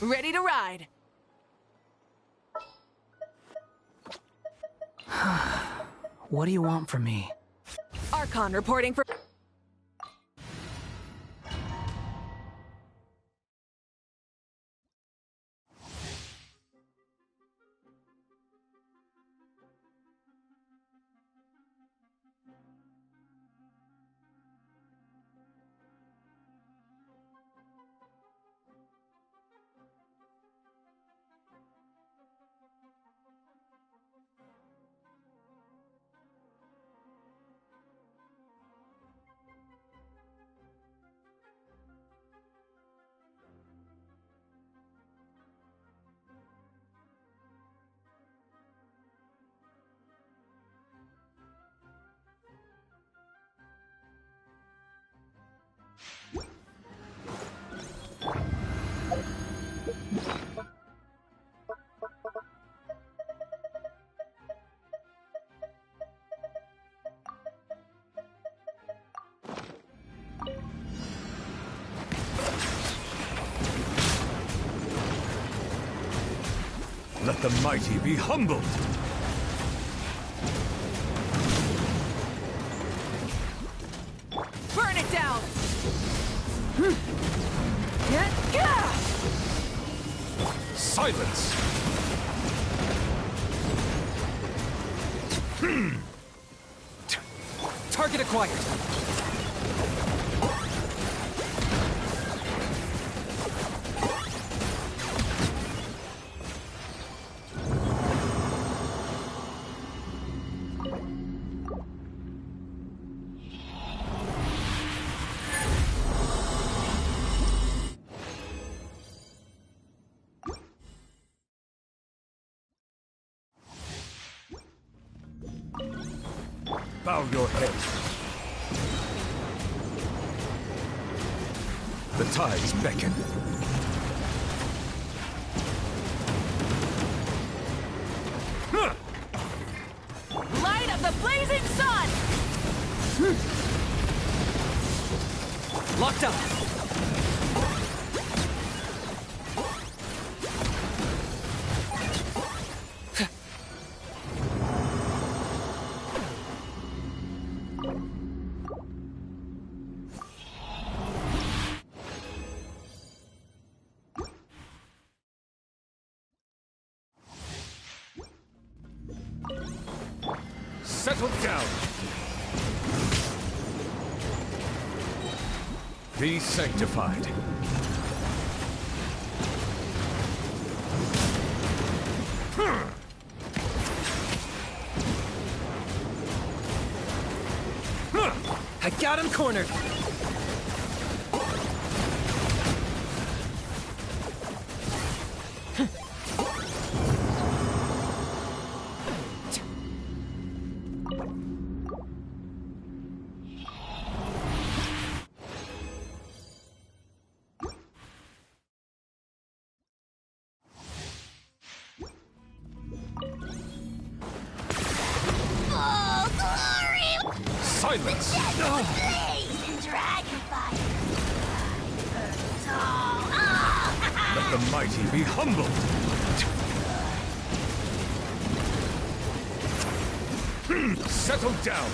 Ready to ride. What do you want from me? Archon reporting for... Let the mighty be humbled! Burn it down! Silence! Target acquired. Bow your head. The tides beckon. Light of the blazing sun! Locked up. Settle down. Be sanctified. I got him cornered. Silence! Let the mighty be humbled! Settle down!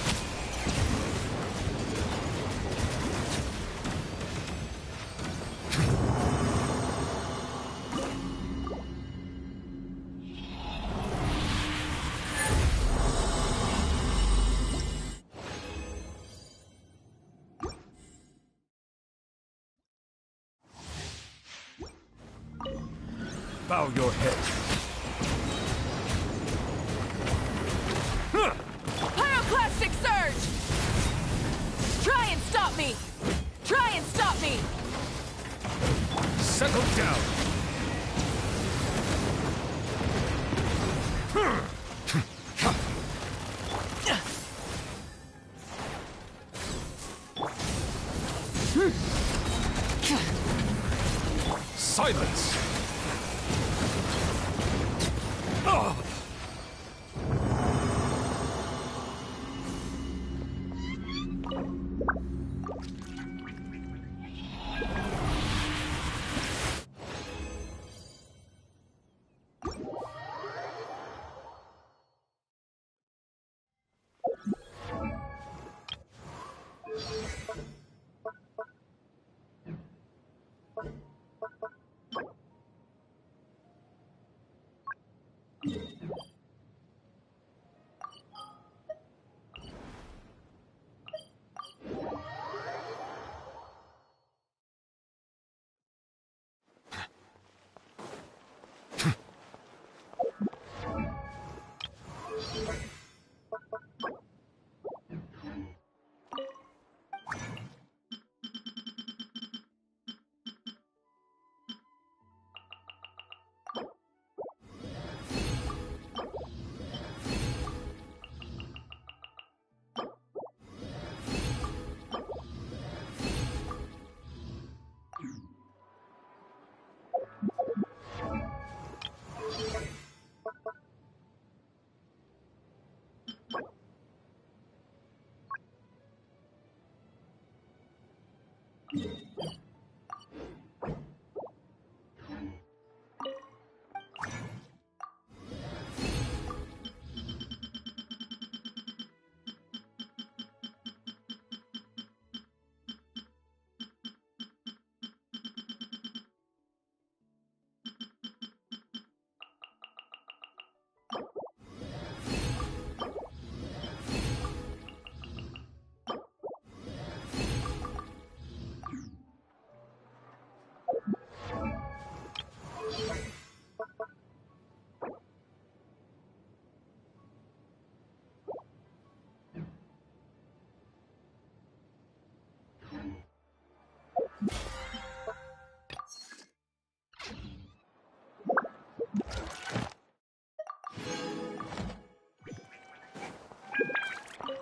Bow your head. Pyroclastic surge! Try and stop me! Try and stop me! Settle down! Silence!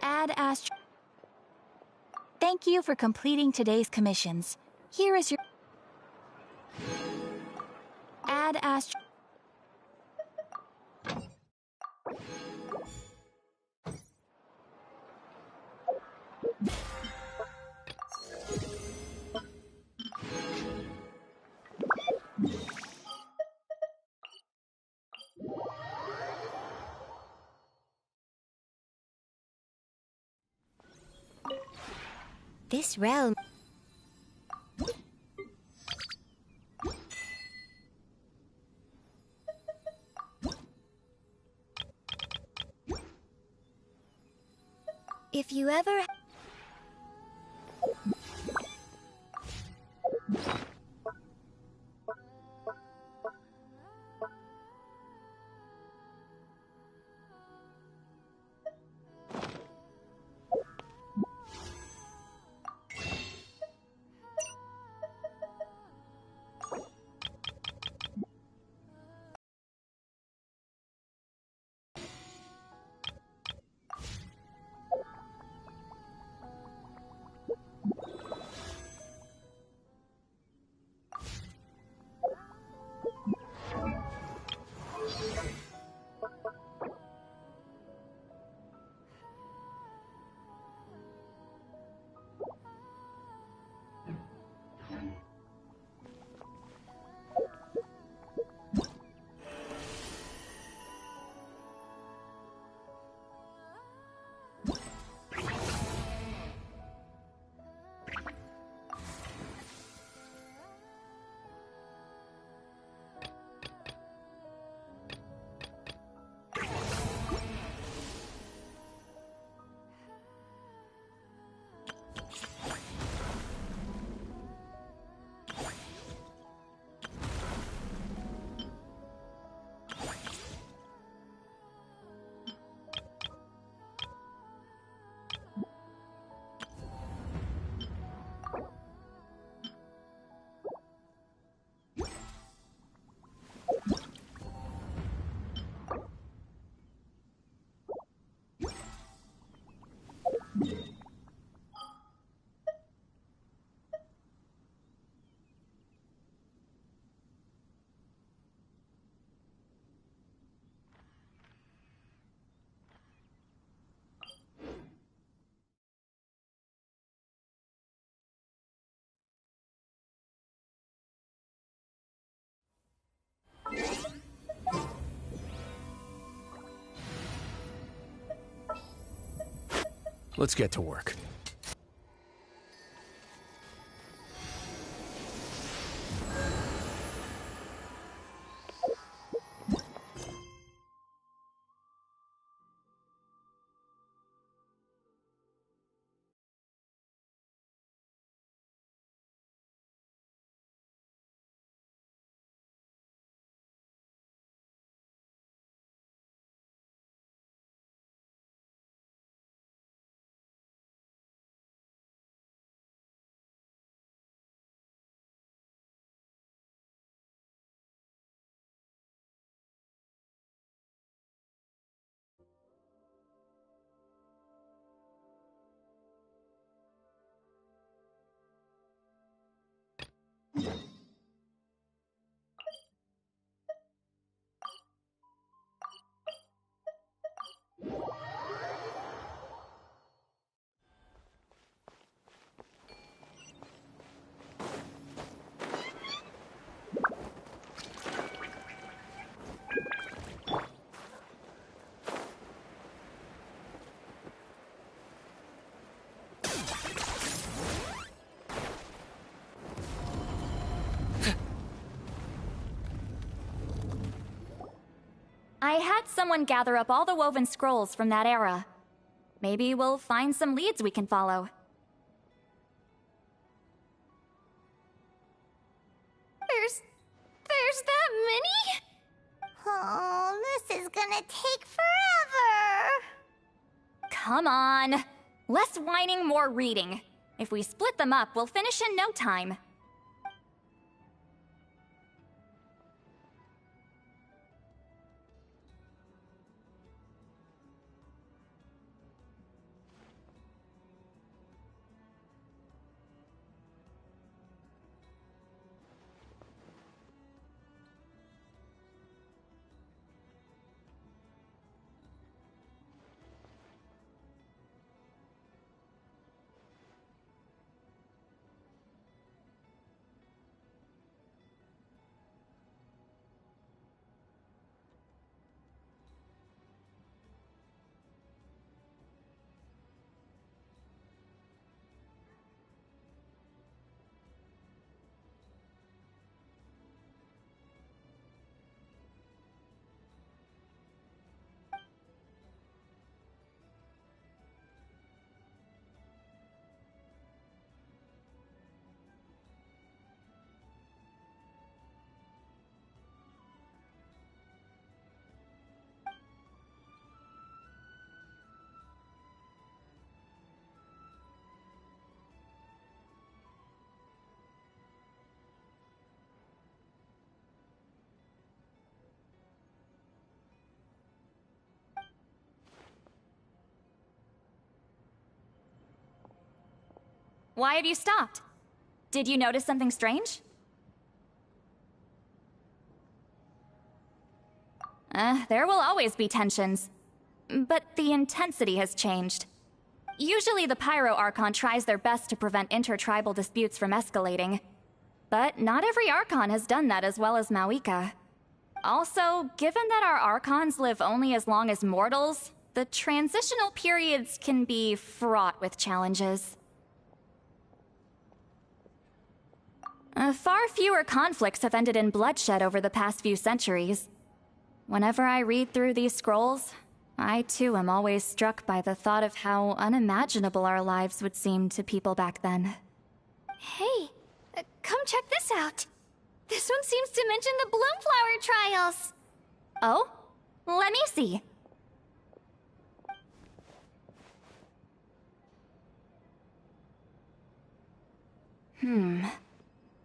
Add Astro. Thank you for completing today's commissions. Here is your Add Astro. This realm. If you ever... Let's get to work. I had someone gather up all the woven scrolls from that era. Maybe we'll find some leads we can follow. There's that many? Oh, this is gonna take forever. Come on. Less whining, more reading. If we split them up, we'll finish in no time. Why have you stopped? Did you notice something strange? There will always be tensions. But the intensity has changed. Usually the Pyro Archon tries their best to prevent intertribal disputes from escalating. But not every Archon has done that as well as Mawika. Also, given that our Archons live only as long as mortals, the transitional periods can be fraught with challenges. Far fewer conflicts have ended in bloodshed over the past few centuries. Whenever I read through these scrolls, I too am always struck by the thought of how unimaginable our lives would seem to people back then. Hey, come check this out. This one seems to mention the Bloomflower trials. Oh? Let me see.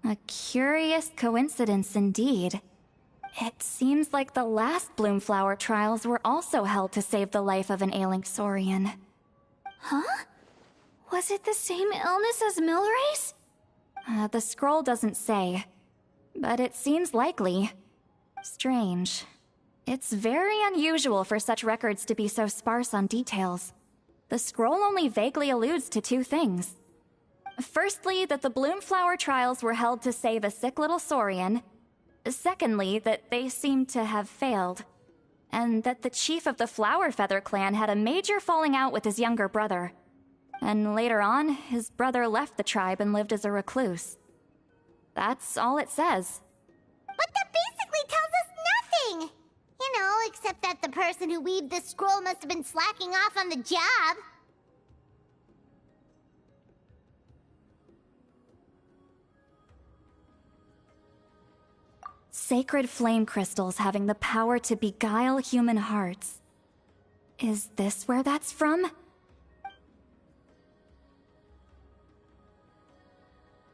A curious coincidence indeed. It seems like the last Bloomflower trials were also held to save the life of an ailing Saurian. Huh? Was it the same illness as Milrace? The scroll doesn't say, but it seems likely. Strange. It's very unusual for such records to be so sparse on details. The scroll only vaguely alludes to two things. Firstly, that the Bloomflower trials were held to save a sick little Saurian. Secondly, that they seem to have failed. And that the chief of the Flower Feather clan had a major falling out with his younger brother. And later on, his brother left the tribe and lived as a recluse. That's all it says. But that basically tells us nothing! You know, except that the person who weaved the scroll must have been slacking off on the job. Sacred flame crystals having the power to beguile human hearts. Is this where that's from?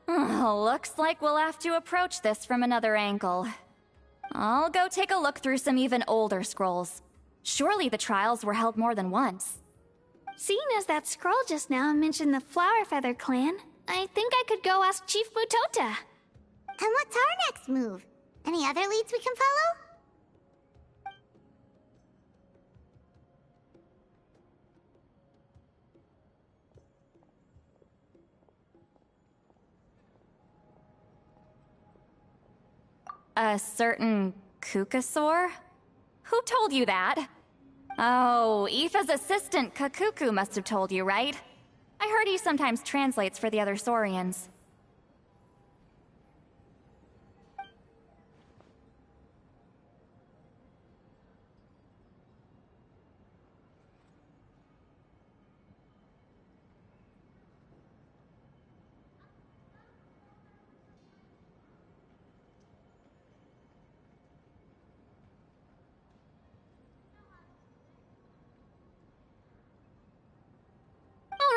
Looks like we'll have to approach this from another angle. I'll go take a look through some even older scrolls. Surely the trials were held more than once. Seeing as that scroll just now mentioned the Flower Feather clan, I think I could go ask Chief Mutota. And what's our next move? Any other leads we can follow? A certain Kukasaur? Who told you that? Oh, Aoife's assistant Kakuku must have told you, right? I heard he sometimes translates for the other Saurians.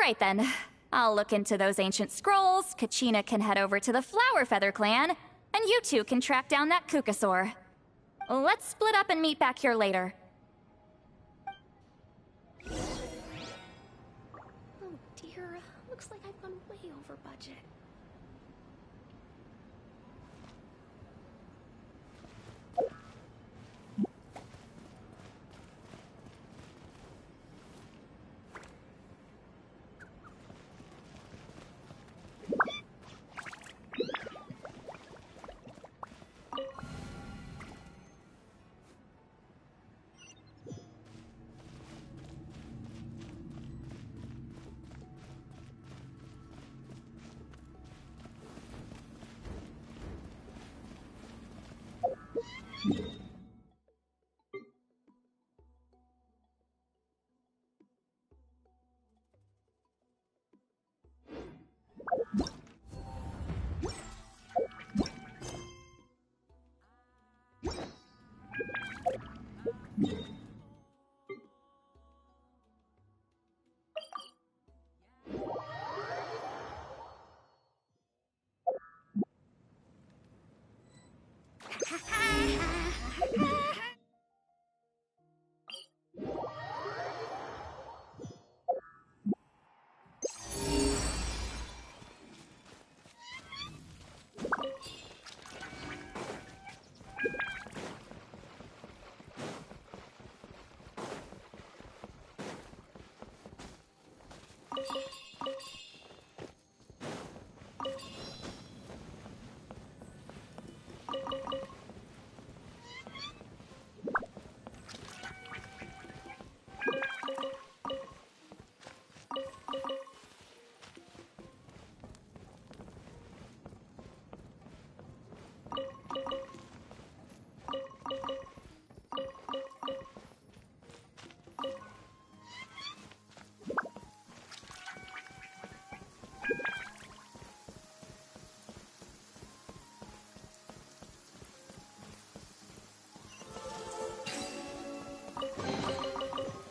Alright then. I'll look into those ancient scrolls, Kachina can head over to the Flower Feather clan, and you two can track down that Kukasaur. Let's split up and meet back here later. Oh dear, looks like I've gone way over budget.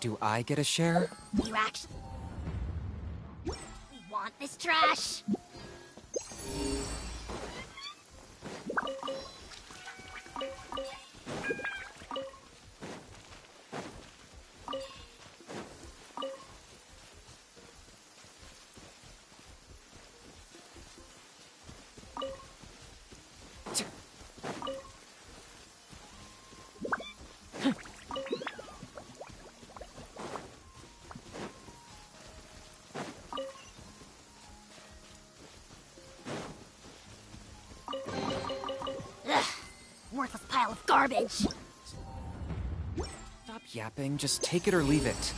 Do I get a share? You actually want this trash? Worthless pile of garbage. Stop yapping, just take it or leave it.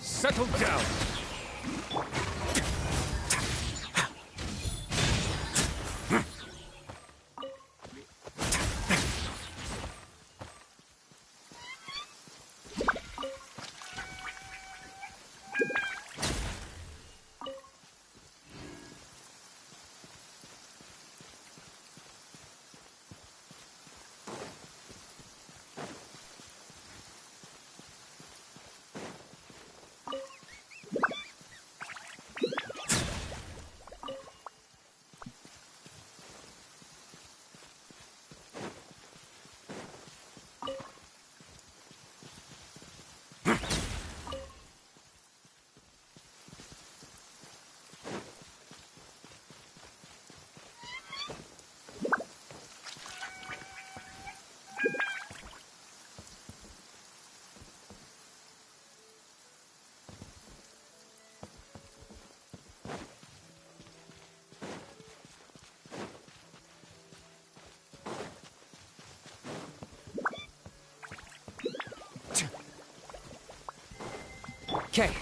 Settle down! Okay.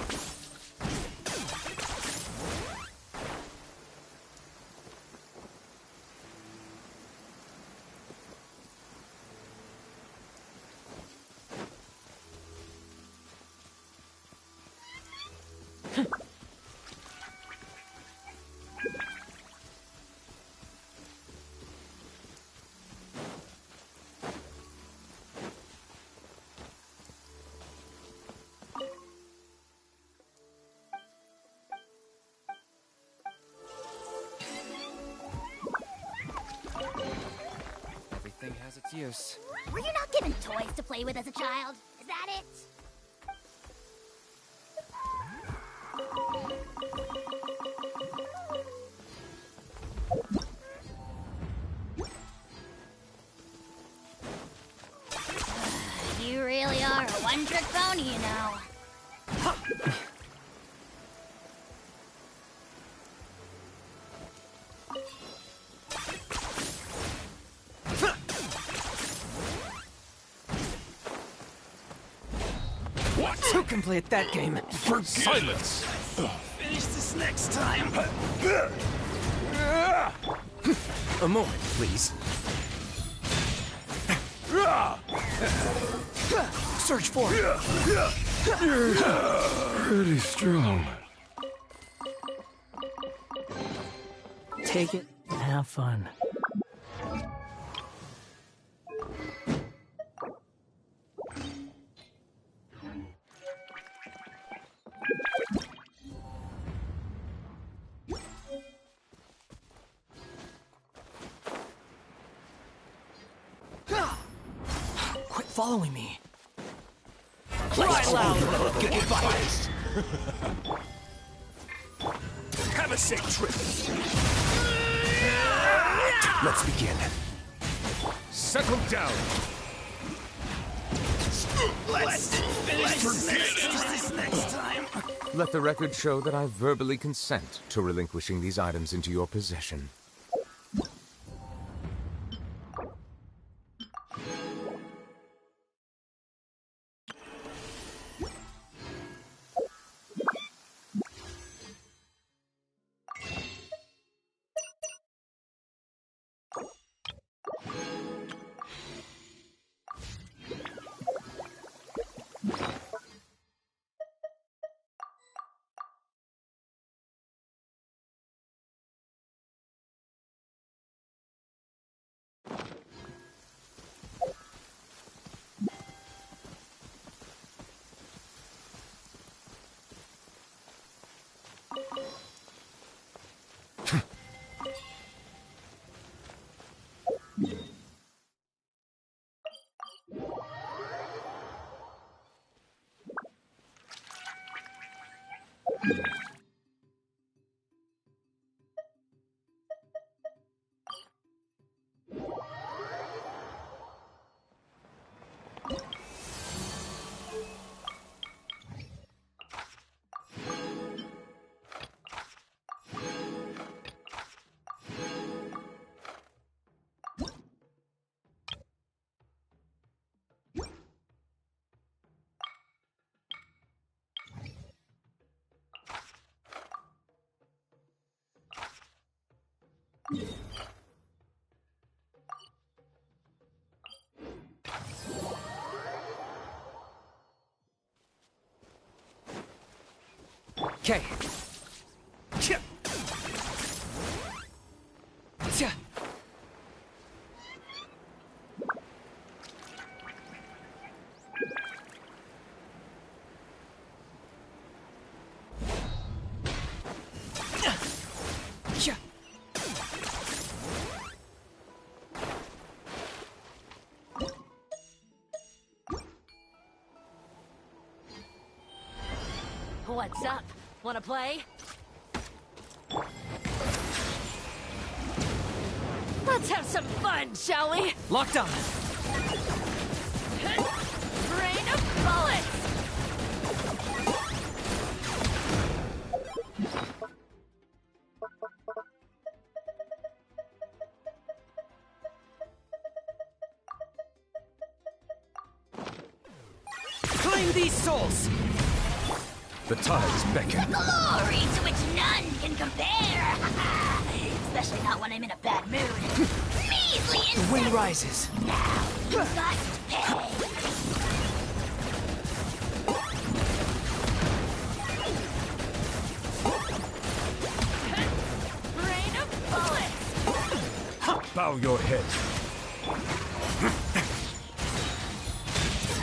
Everything has its use. Were you not given toys to play with as a child? Is that it? You really are a one-trick pony, you know. Who can play at that game? Silence! Finish this next time. A moment, please. Search for it. Pretty strong. Take it and have fun. Quit following me. Cry loud, get advice. Have a safe trip. Let's begin. Settle down. Let's finish this next time. Let the record show that I verbally consent to relinquishing these items into your possession. Okay. Tja. Tja. Tja. What's up? Wanna play? Let's have some fun, shall we? Locked on. Rain of bullets! Claim these souls! The tides beckon. Glory to which none can compare! Especially not when I'm in a bad mood. Measly The insect! wind rises. Now you must pay! Rain of bullets! Bow your head.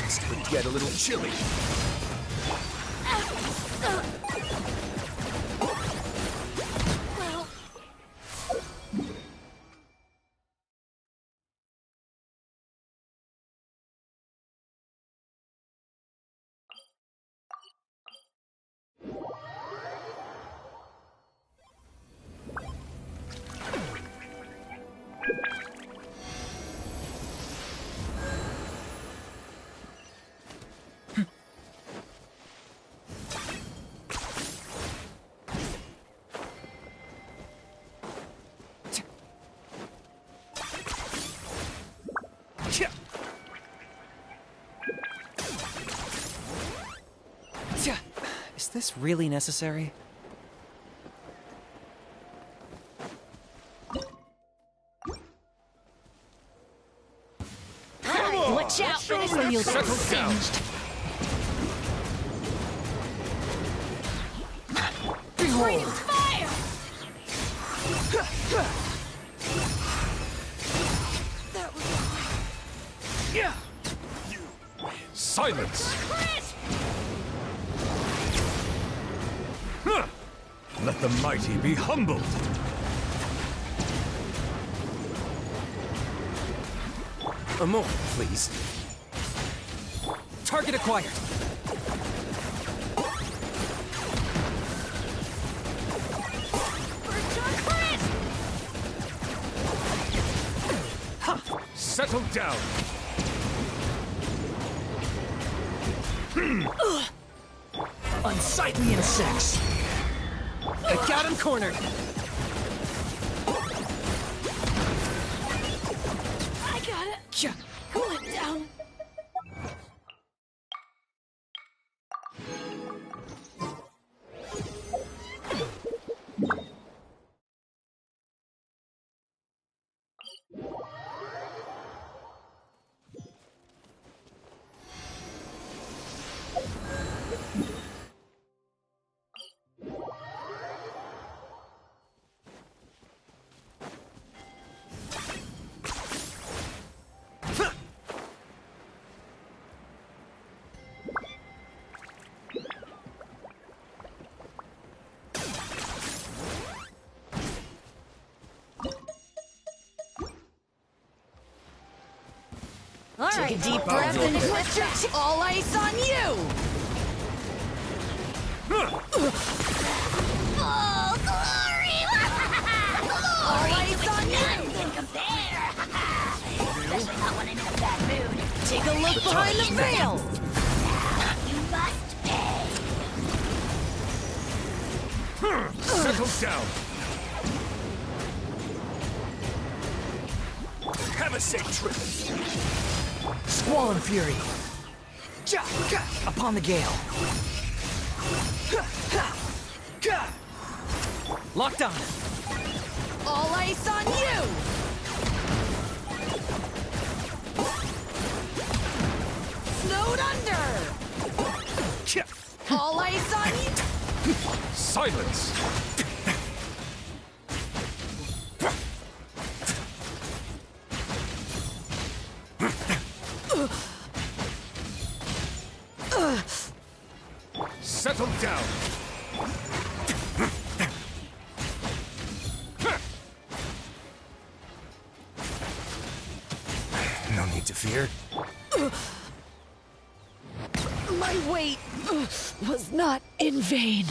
This could get a little chilly. Well, Tja. Tja. Is this really necessary? watch out for this or you'll get Settle down. singed. Behold! Fire! That was Yeah. Silence! crisp! Huh. Let the mighty be humbled. A moment, please. Target acquired. Settle down. Unsightly insects. I got him cornered. I gotta Tja. cool it down. All right, Take a deep Bow breath your and head. put your all ice on you! Oh, glory! All Glory ice to which on none you! can compare! Especially not when I'm in a bad mood. Take a look behind the veil! You must pay! Settle down. Have a safe trip. Squall and fury. Ja, ka, upon the gale. Ha, ha, ka. Locked on. All ice on you! Snowed under! Tja. All ice on you! Silence. Settle down. No need to fear. My wait was not in vain.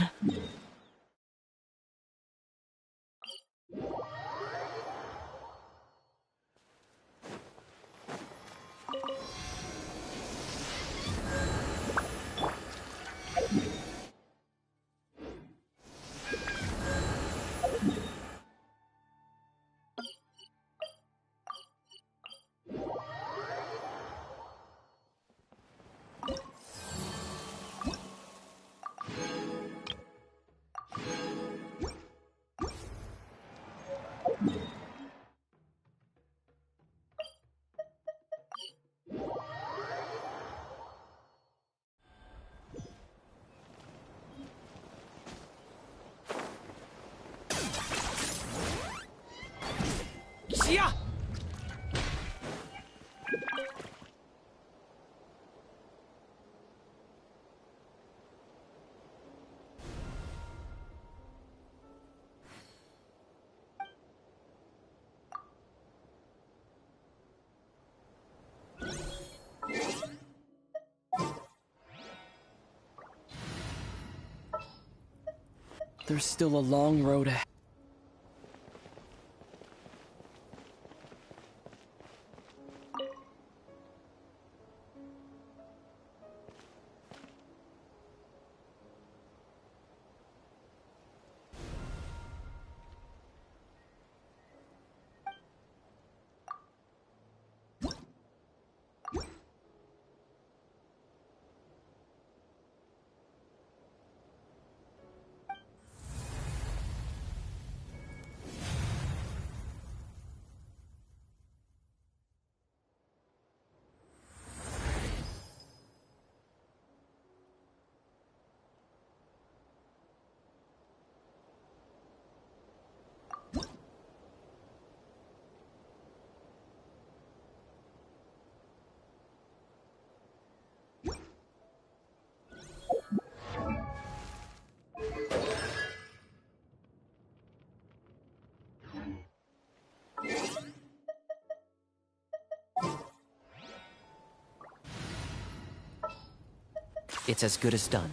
ya! There's still a long road ahead. It's as good as done.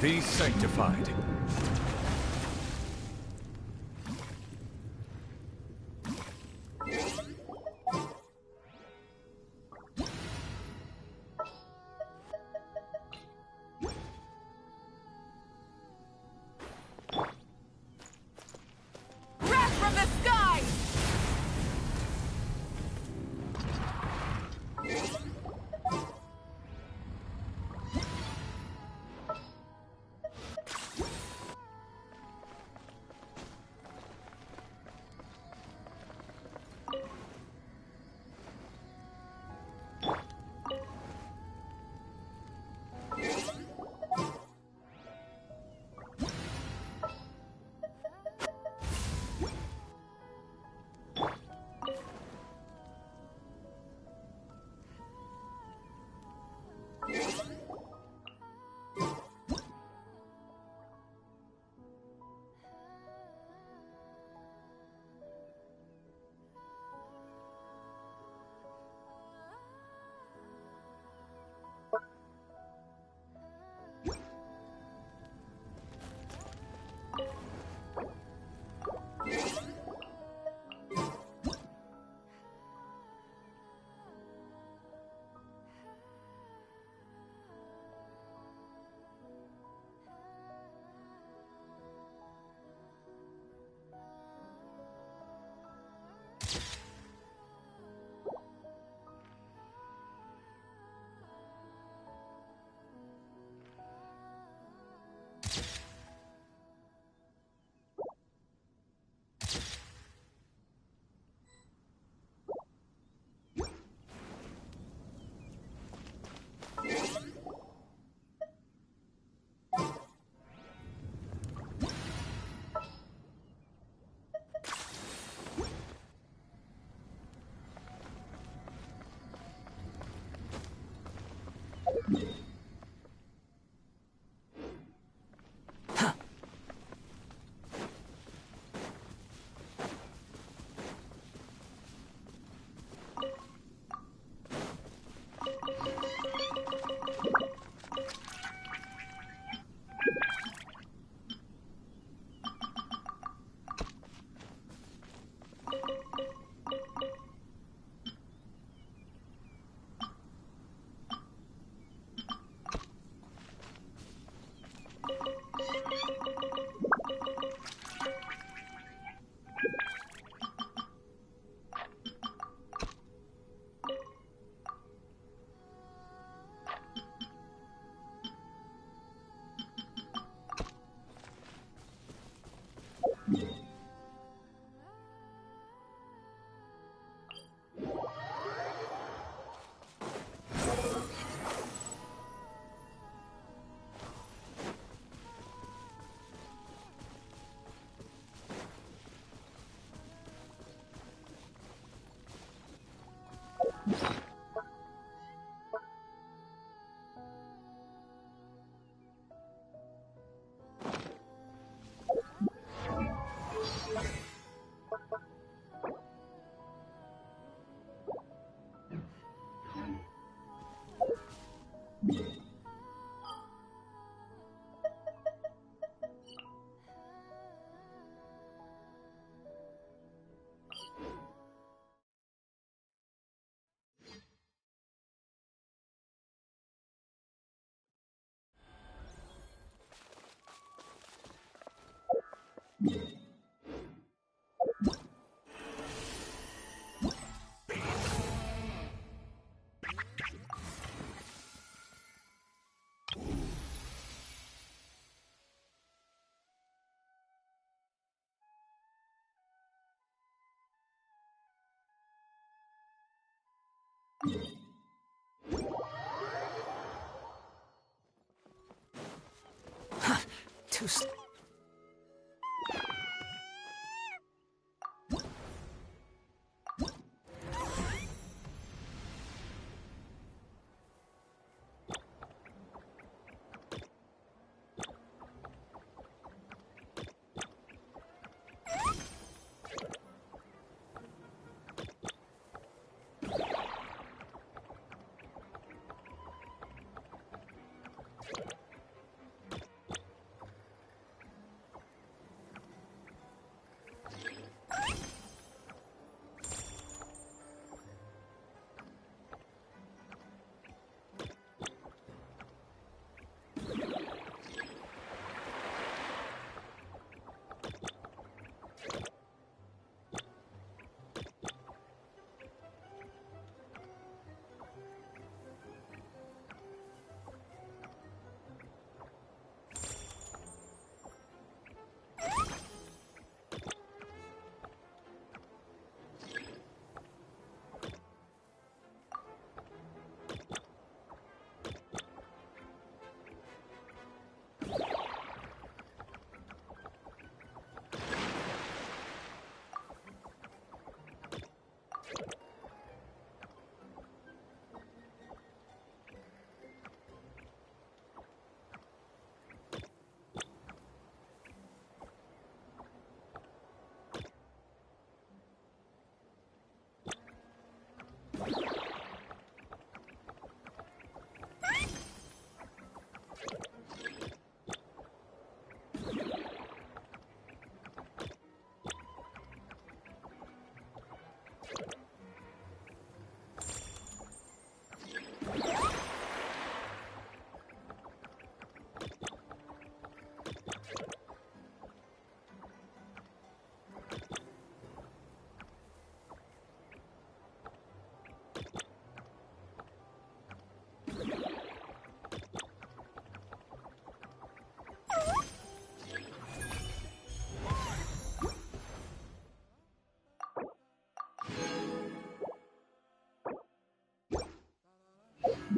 Be sanctified. Wrath from the sky! Too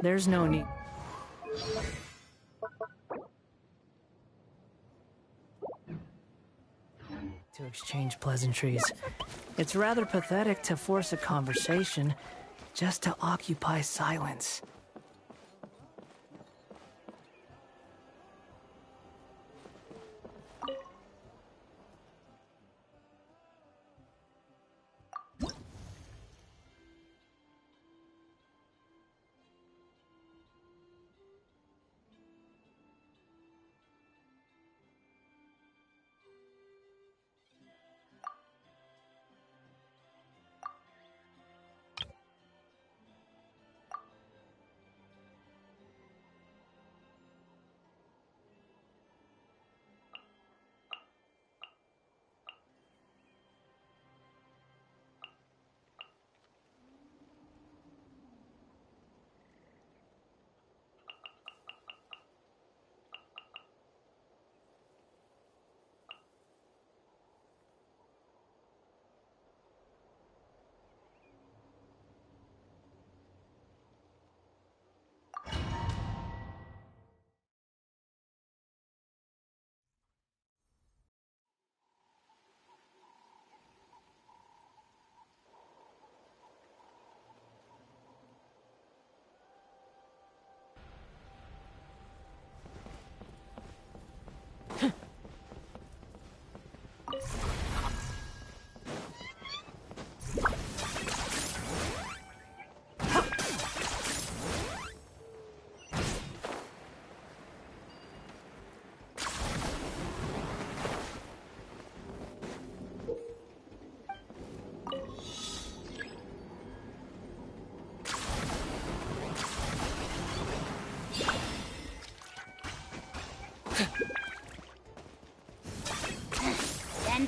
There's no need to exchange pleasantries. It's rather pathetic to force a conversation just to occupy silence.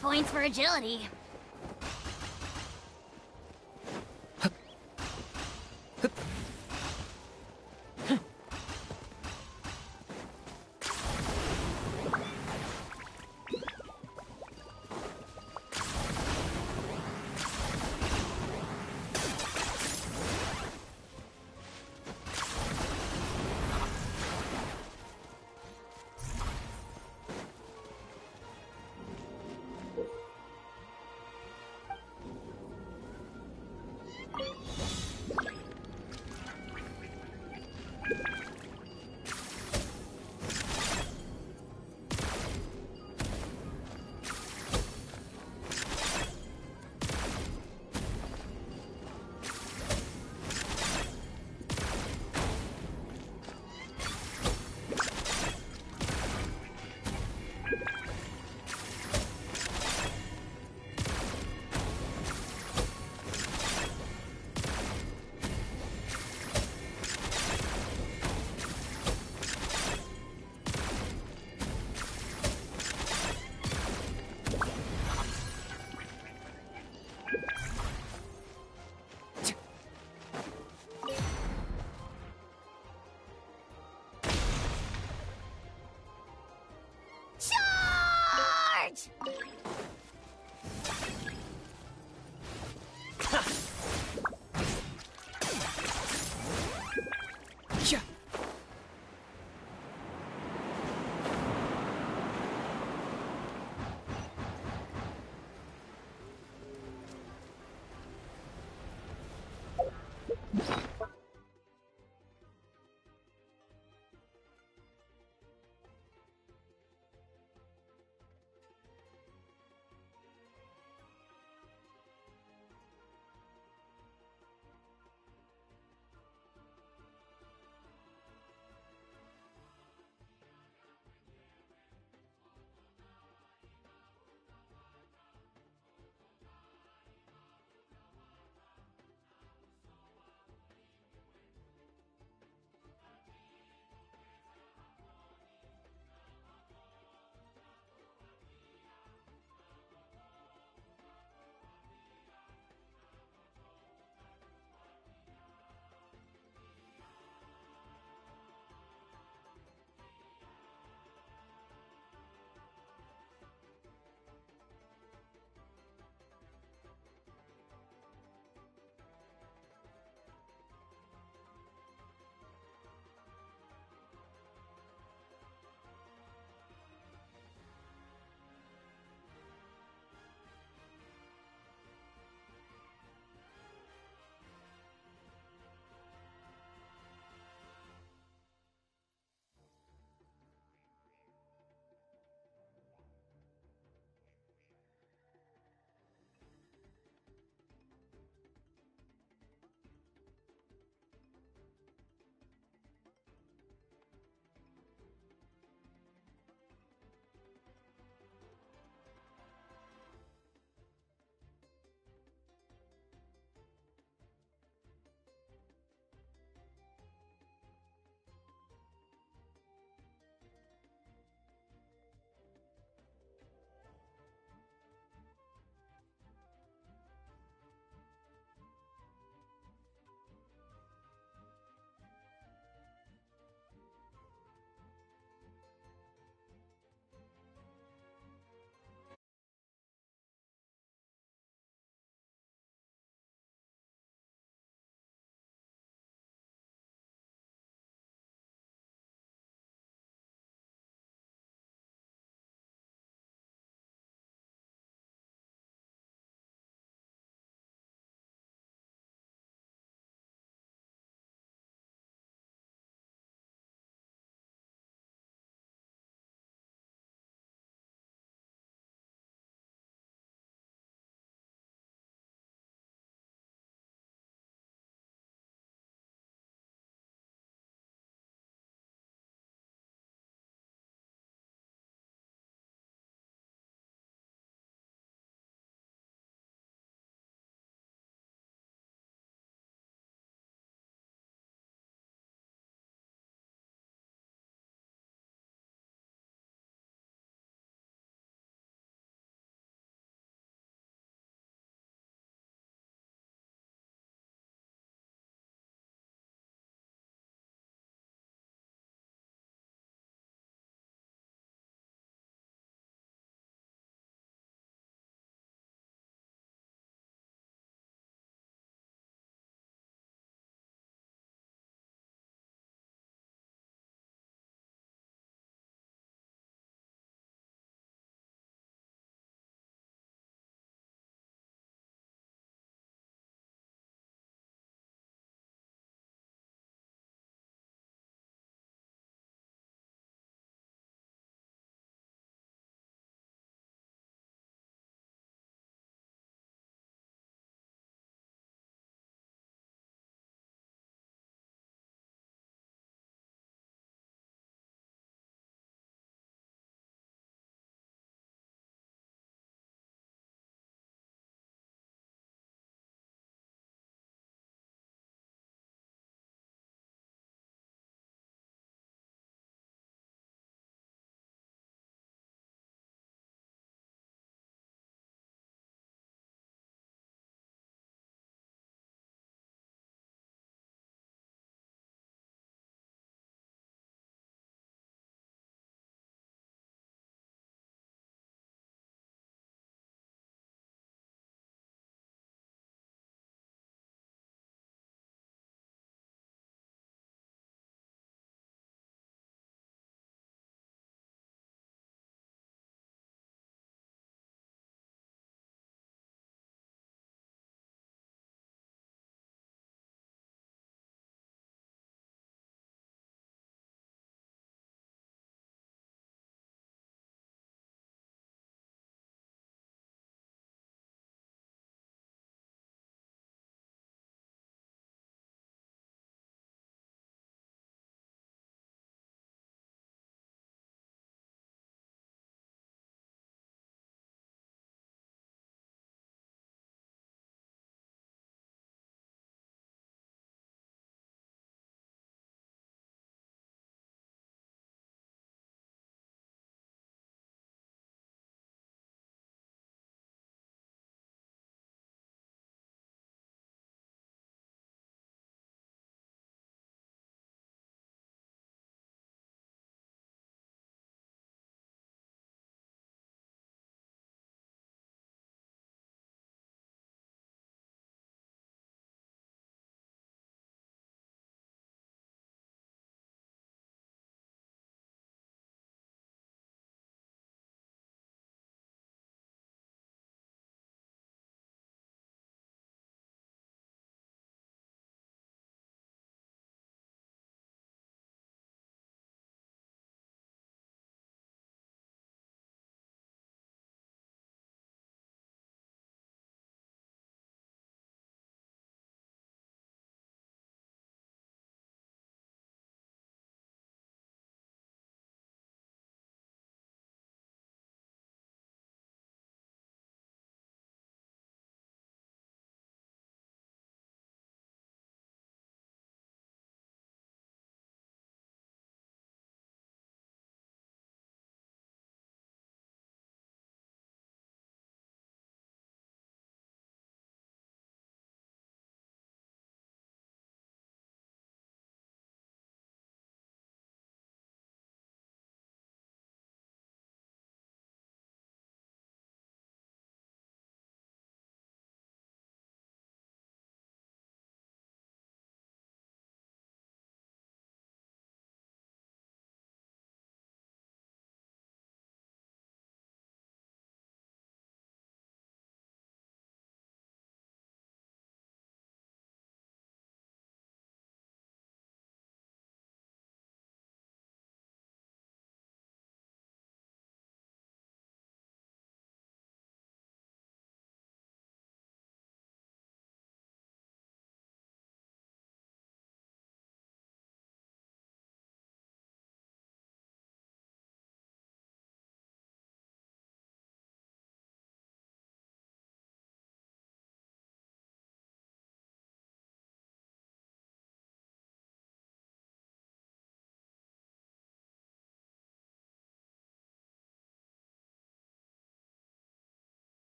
Points for agility.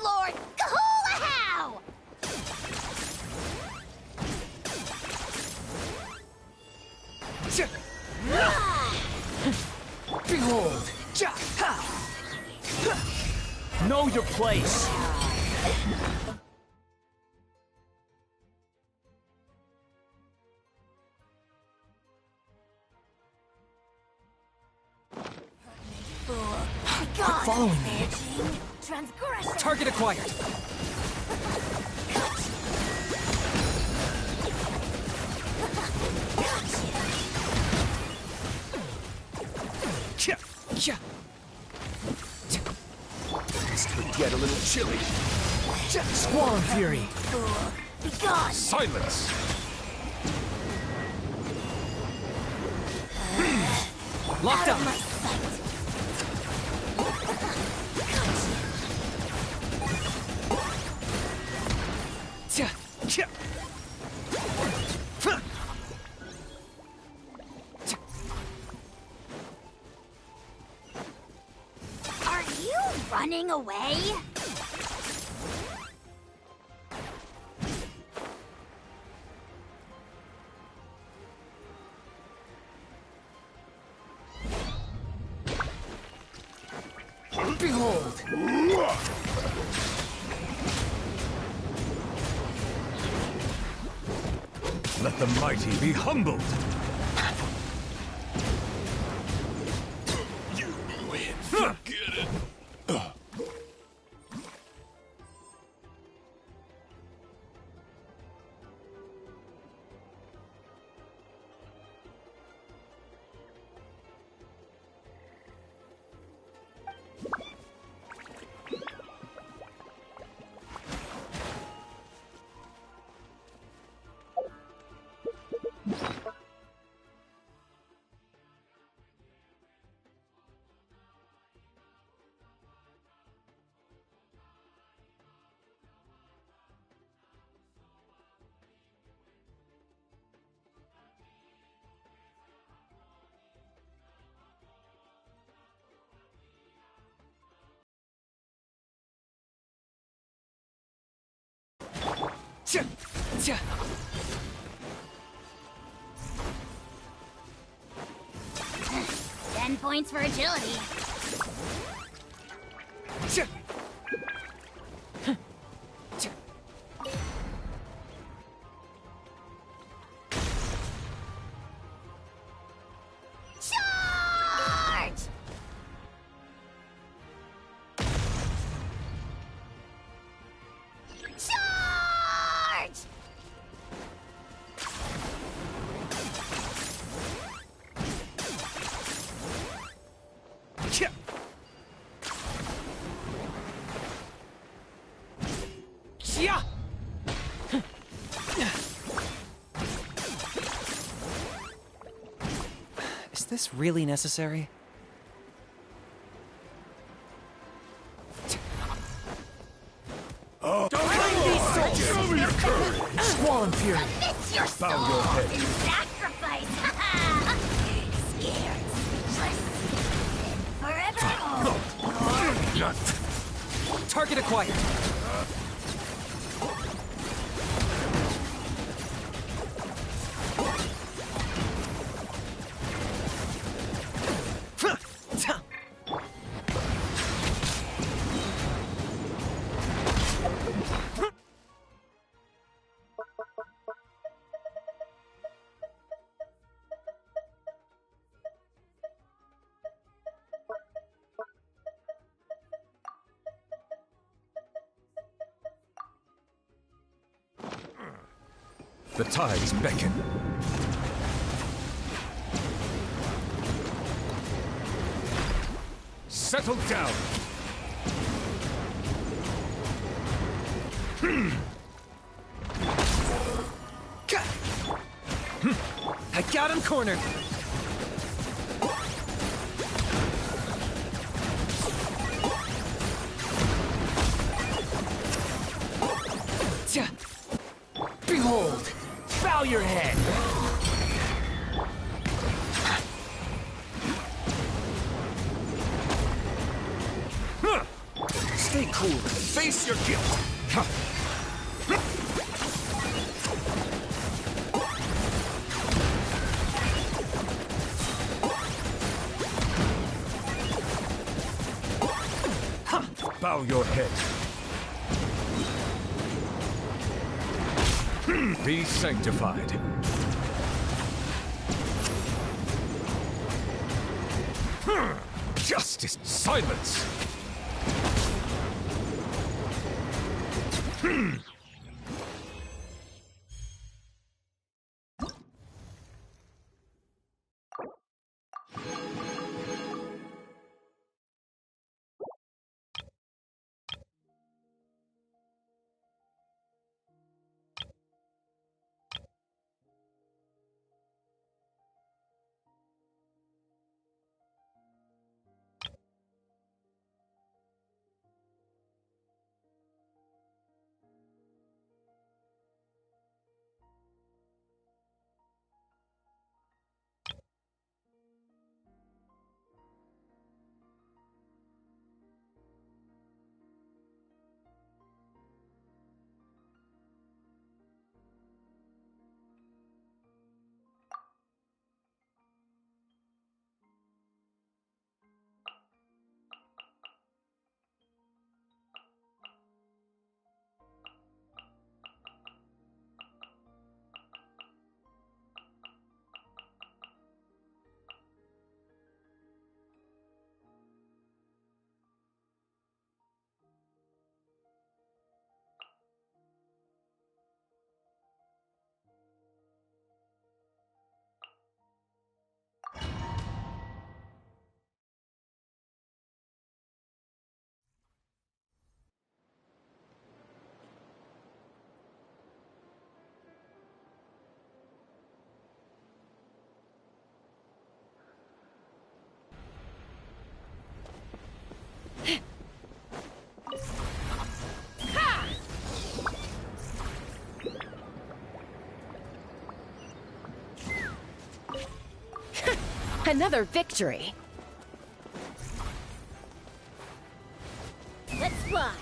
Lord Kahula-how! Behold! Know your place! Following me. Transgression. Target acquired! This could get a little chilly. Squall and Fury. Be gone. Silence! Locked up! My sight. Are you running away? Behold! Let the mighty be humbled! You win. Forget it. Tja! Tja! 10 points for agility. Tja! Tja! Charge! Charge! Tja! Tja! Is this really necessary? Show me your courage! Squall and Fury. It's your soul Bow your head. in sacrifice! Scared, speechless, forever old. Target acquired! Tja! The tides beckon. Settle down! I got him cornered! Tja! Behold! Bow your head! Stay cool and face Face your guilt! Bow your head. Be sanctified. Justice! Silence! Another victory. Let's fly.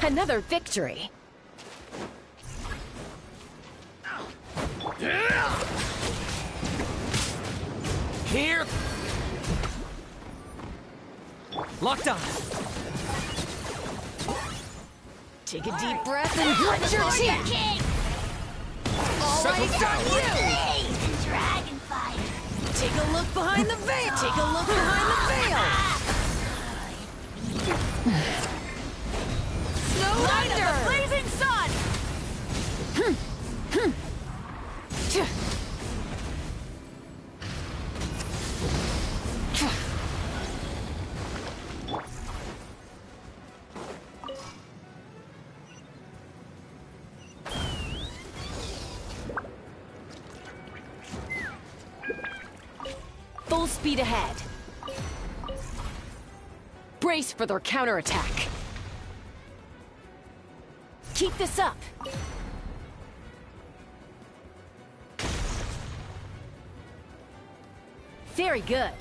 Another victory. Here! Locked on! Take a deep breath and grit your teeth. All Settle eyes down. on you. Dragon fight. Take a look behind the veil. Take a look behind the veil. Light of the blazing sun! Full speed ahead. Brace for their counterattack. Keep this up. Very good.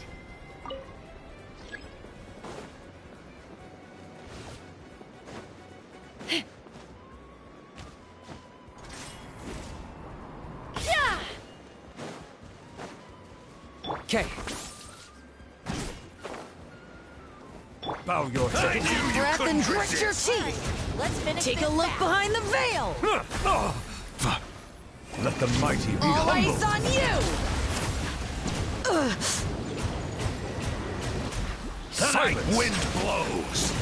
Okay. Bow your head. Deep breath and grit your teeth. Let's finish Take this a look fast. behind the veil. Let the mighty be All eyes humbled. on you. Silence. Wind blows.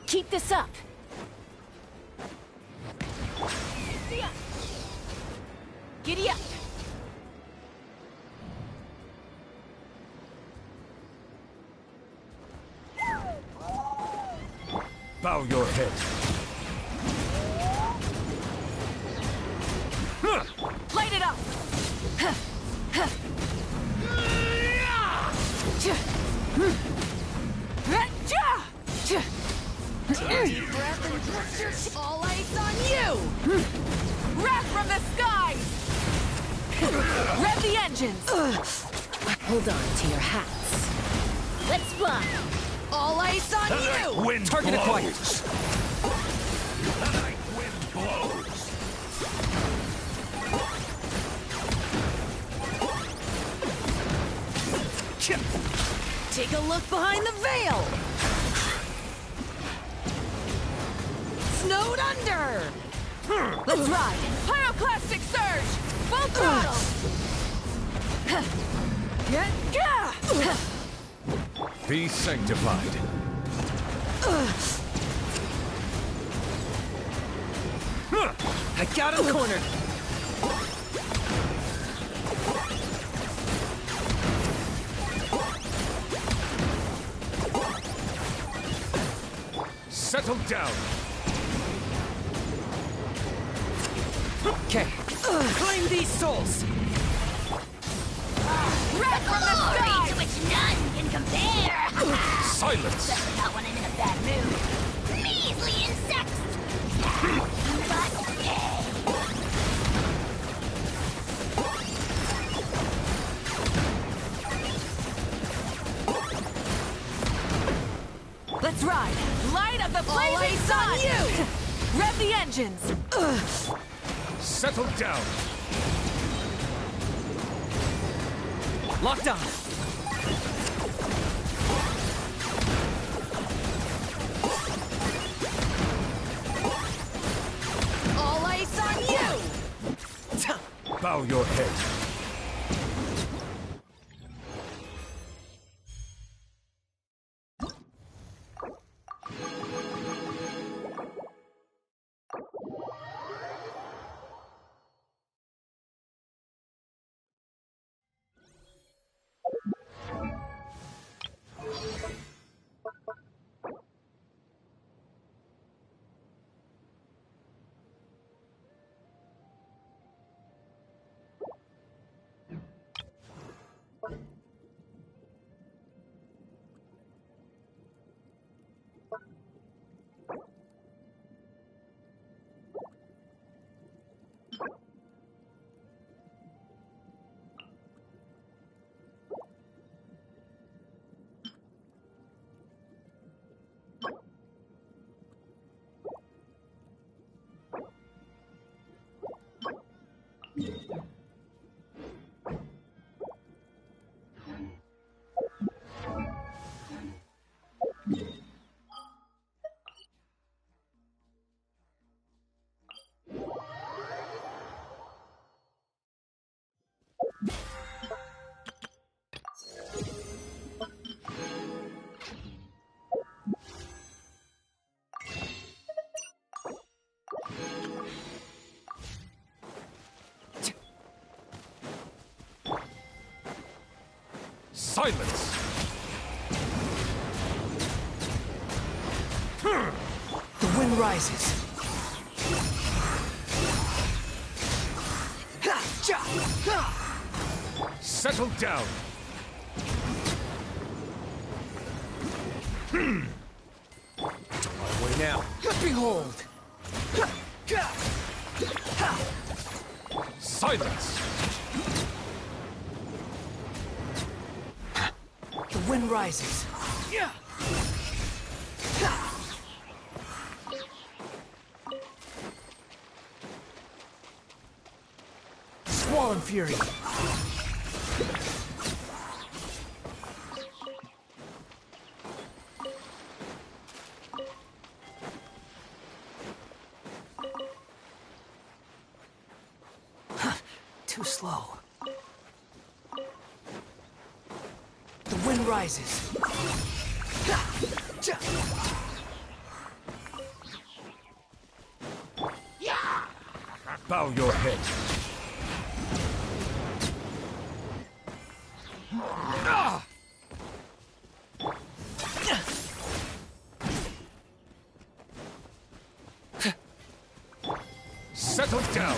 Keep this up. Giddy up. Bow your head. Light it up. Deep breath and put your all ice on you! Wrath from the skies! Rev the engines! Hold on to your hats. Let's fly! All ice on you! Wind Target blows. acquired. The night wind blows. Take a look behind the veil! Snowed under! Let's ride! Pyroclastic surge! Full throttle! Be sanctified. I got him cornered. Settle down. Okay. Claim these souls! Wrath from the skies! To which none can compare! Silence. Especially not when I'm in a bad mood. Measly insects! Let's ride! Light of the blazing ice sun! on you! Rev the engines! Settle down. Locked on! All ice on you! Bow your head. Silence! The wind rises. Settle down! My way now. Behold! Silence! The wind rises. Squall and fury. Too slow. The wind rises. Bow your head. Settle down.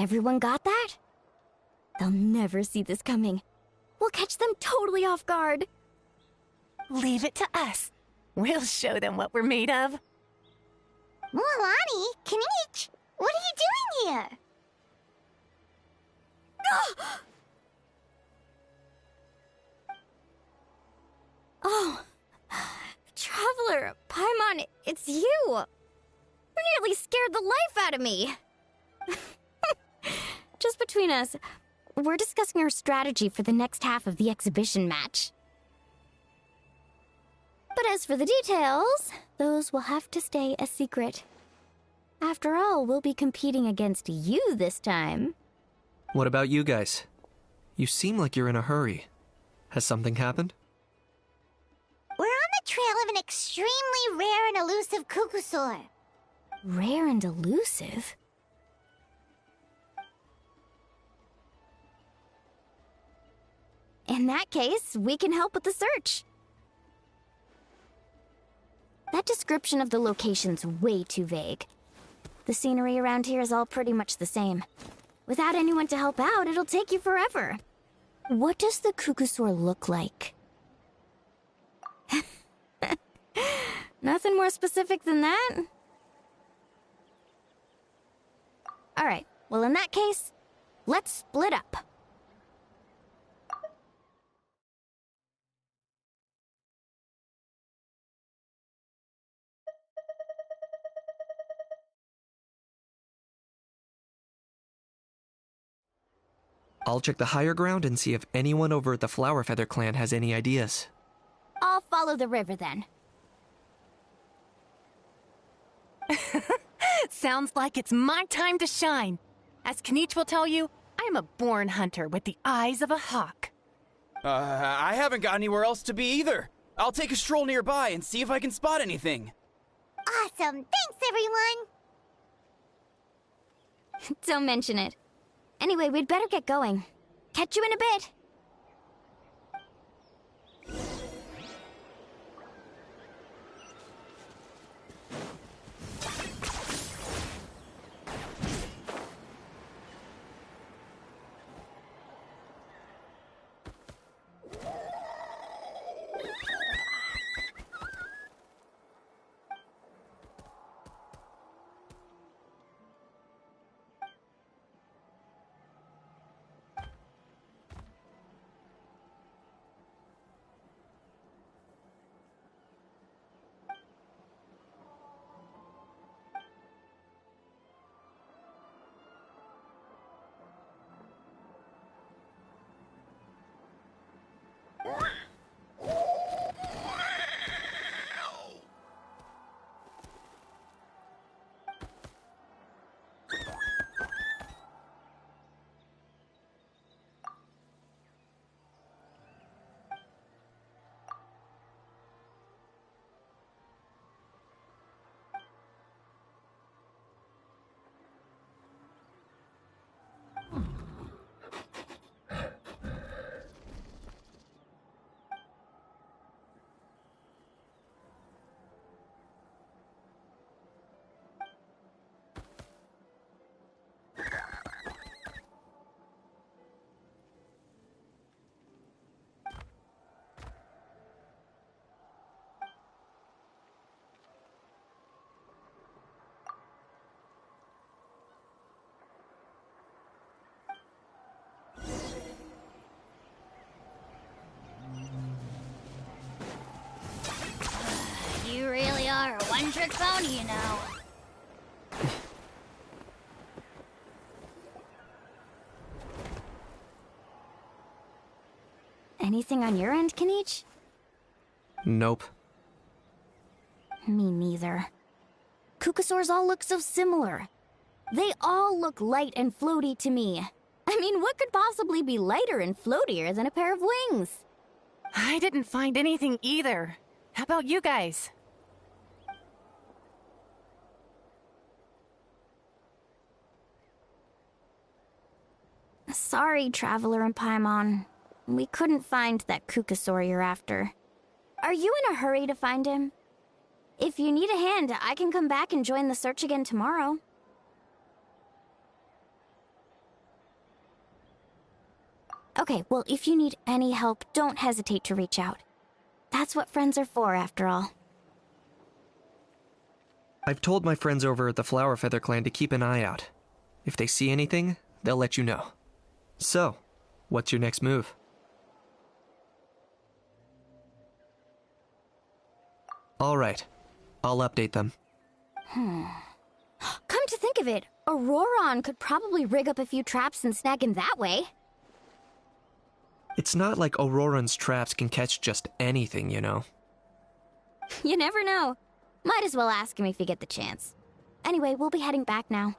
Everyone got that? They'll never see this coming. We'll catch them totally off guard. Leave it to us. We'll show them what we're made of. Mualani, Kinich, what are you doing here? Oh, Traveler, Paimon, it's you! You nearly scared the life out of me! Just between us, we're discussing our strategy for the next half of the exhibition match. But as for the details, those will have to stay a secret. After all, we'll be competing against you this time. What about you guys? You seem like you're in a hurry. Has something happened? We're on the trail of an extremely rare and elusive Kukusaur. Rare and elusive? In that case, we can help with the search. That description of the location's way too vague. The scenery around here is all pretty much the same. Without anyone to help out, it'll take you forever. What does the Kukusaur look like? Nothing more specific than that? Alright, well in that case, let's split up. I'll check the higher ground and see if anyone over at the Flower Feather clan has any ideas. I'll follow the river then. Sounds like it's my time to shine. As Kinich will tell you, I'm a born hunter with the eyes of a hawk. I haven't got anywhere else to be either. I'll take a stroll nearby and see if I can spot anything. Awesome! Thanks, everyone! Don't mention it. Anyway, we'd better get going. Catch you in a bit. You really are a one-trick pony, you know. Anything on your end, Kinich? Nope. Me neither. Kukusaurs all look so similar. They all look light and floaty to me. I mean, what could possibly be lighter and floatier than a pair of wings? I didn't find anything either. How about you guys? Sorry, Traveler and Paimon. We couldn't find that Kukusaur you're after. Are you in a hurry to find him? If you need a hand, I can come back and join the search again tomorrow. Okay, well, if you need any help, don't hesitate to reach out. That's what friends are for, after all. I've told my friends over at the Flower Feather Clan to keep an eye out. If they see anything, they'll let you know. So, what's your next move? Alright, I'll update them. Come to think of it, Auroron could probably rig up a few traps and snag him that way. It's not like Auroran's traps can catch just anything, you know. You never know. Might as well ask him if you get the chance. Anyway, we'll be heading back now.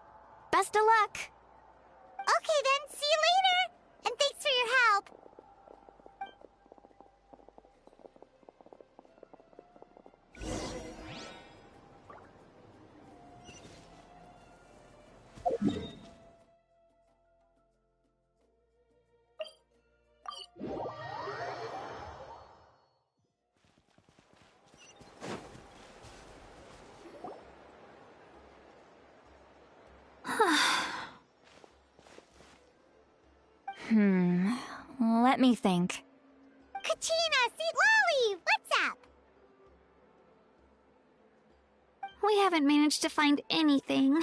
Best of luck! Okay then, see you later! And thanks for your help! Let me think. Kachina, Seat Lolly, what's up? We haven't managed to find anything.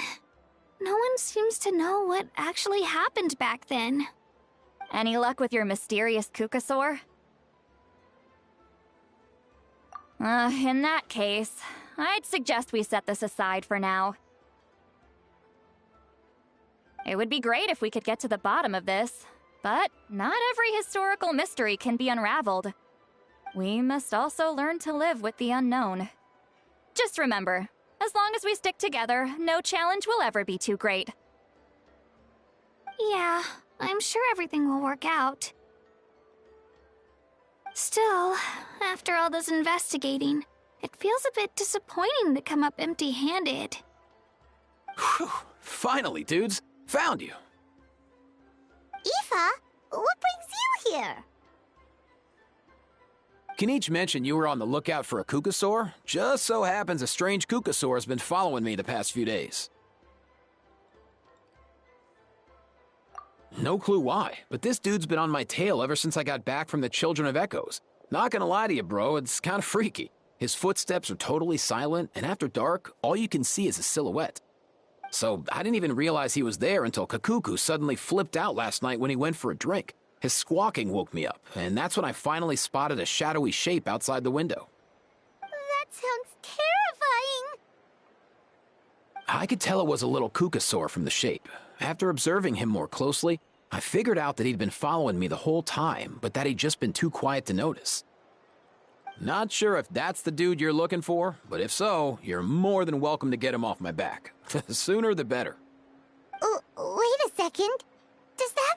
No one seems to know what actually happened back then. Any luck with your mysterious Kukasaur? In that case, I'd suggest we set this aside for now. It would be great if we could get to the bottom of this, but not every historical mystery can be unraveled. We must also learn to live with the unknown. Just remember, as long as we stick together, no challenge will ever be too great. Yeah, I'm sure everything will work out. Still, after all this investigating, it feels a bit disappointing to come up empty-handed. Whew, finally, dudes. Found you. Aoife, what brings you here? Can each mention you were on the lookout for a Kukasaur? Just so happens a strange Kukasaur has been following me the past few days. No clue why, but this dude's been on my tail ever since I got back from the Children of Echoes. Not gonna lie to you, bro, it's kinda freaky. His footsteps are totally silent, and after dark, all you can see is a silhouette. So I didn't even realize he was there until Kakuku suddenly flipped out last night when he went for a drink. His squawking woke me up, and that's when I finally spotted a shadowy shape outside the window. That sounds terrifying! I could tell it was a little Kukasaur from the shape. After observing him more closely, I figured out that he'd been following me the whole time, but that he'd just been too quiet to notice. Not sure if that's the dude you're looking for, but if so, you're more than welcome to get him off my back. The sooner the better. Wait a second. Does that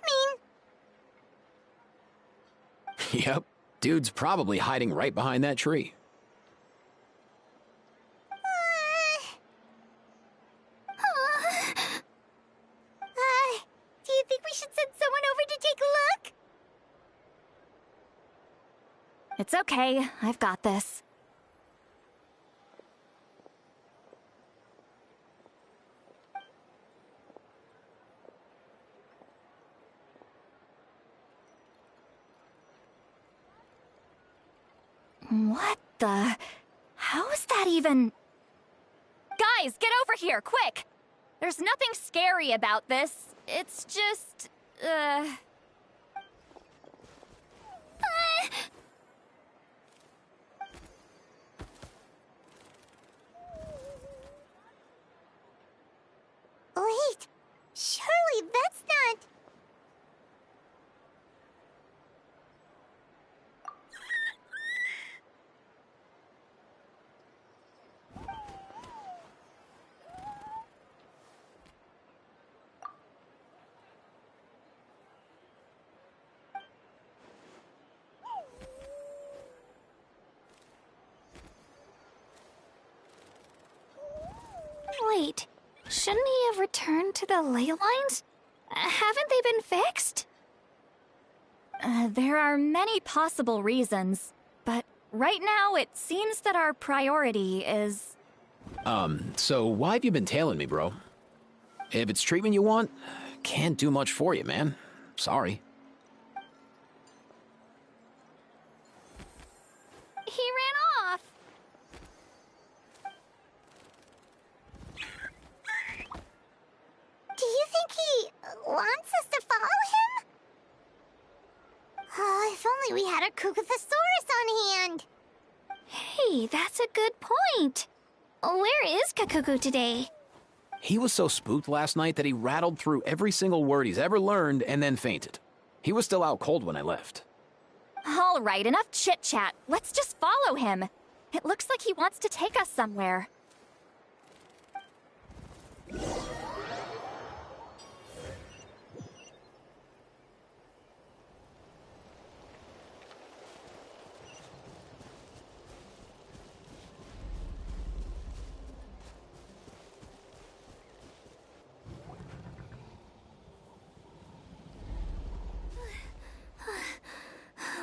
mean... Yep, dude's probably hiding right behind that tree. Do you think we should send someone over to take a look? It's okay, I've got this. What the... How is that even... Guys, get over here, quick! There's nothing scary about this. It's just... Wait, surely that's not... Wait, shouldn't he have returned to the ley lines? Haven't they been fixed? There are many possible reasons, but right now it seems that our priority is... So why have you been tailing me, bro? If it's treatment you want, can't do much for you, man. Sorry. only we had a Kukuthosaurus on hand! Hey, that's a good point. Where is Kakuku today? He was so spooked last night that he rattled through every single word he's ever learned and then fainted. He was still out cold when I left. All right, enough chit-chat. Let's just follow him. It looks like he wants to take us somewhere.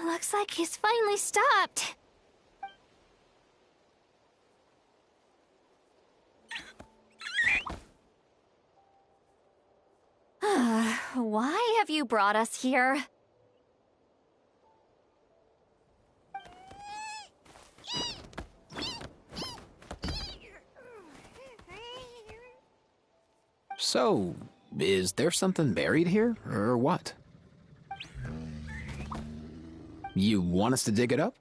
Looks like he's finally stopped. Why have you brought us here? So, is there something buried here, or what? You want us to dig it up?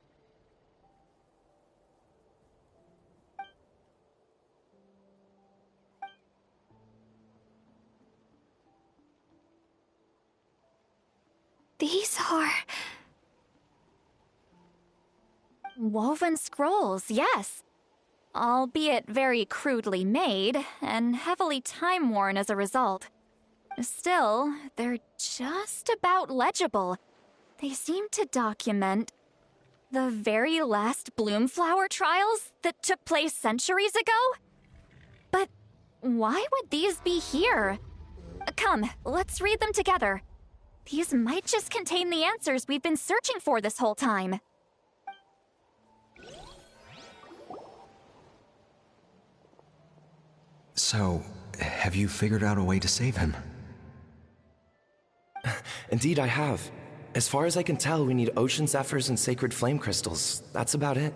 These are... Woven scrolls, yes. Albeit very crudely made, and heavily time-worn as a result. Still, they're just about legible. They seem to document the very last Bloomflower trials that took place centuries ago? But why would these be here? Come, let's read them together. These might just contain the answers we've been searching for this whole time. So, have you figured out a way to save him? Indeed, I have. As far as I can tell, we need ocean zephyrs and sacred flame crystals. That's about it.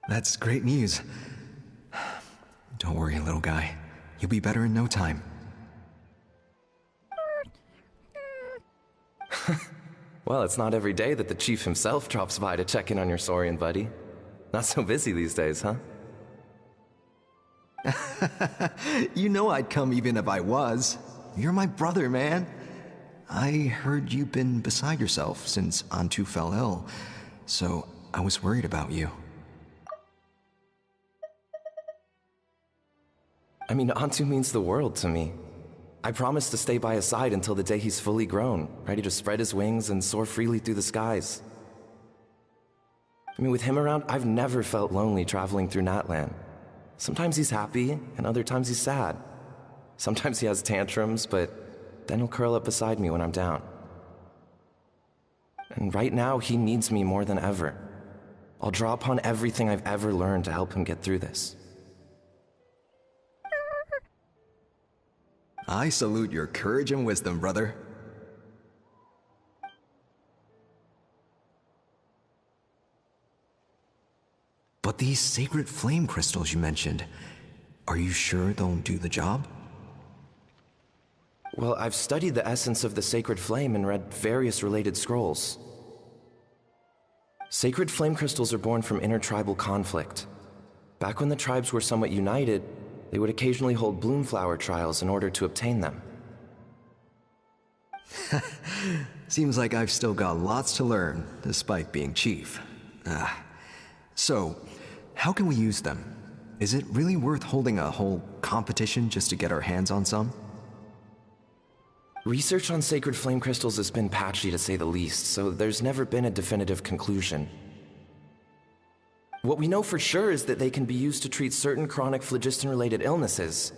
That's great news. Don't worry, little guy. You'll be better in no time. Well, it's not every day that the chief himself drops by to check in on your Saurian buddy. Not so busy these days, huh? You know I'd come even if I was. You're my brother, man. I heard you've been beside yourself since Antu fell ill, so I was worried about you. I mean, Antu means the world to me. I promised to stay by his side until the day he's fully grown, ready to spread his wings and soar freely through the skies. I mean, with him around, I've never felt lonely traveling through Natlan. Sometimes he's happy, and other times he's sad. Sometimes he has tantrums, but then he'll curl up beside me when I'm down. And right now, he needs me more than ever. I'll draw upon everything I've ever learned to help him get through this. I salute your courage and wisdom, brother. But these sacred flame crystals you mentioned, are you sure they'll do the job? Well, I've studied the essence of the sacred flame and read various related scrolls. Sacred flame crystals are born from intertribal conflict. Back when the tribes were somewhat united, they would occasionally hold Bloomflower trials in order to obtain them. Seems like I've still got lots to learn, despite being chief. So, how can we use them? Is it really worth holding a whole competition just to get our hands on some? Research on sacred flame crystals has been patchy to say the least, so there's never been a definitive conclusion. What we know for sure is that they can be used to treat certain chronic phlogiston-related illnesses.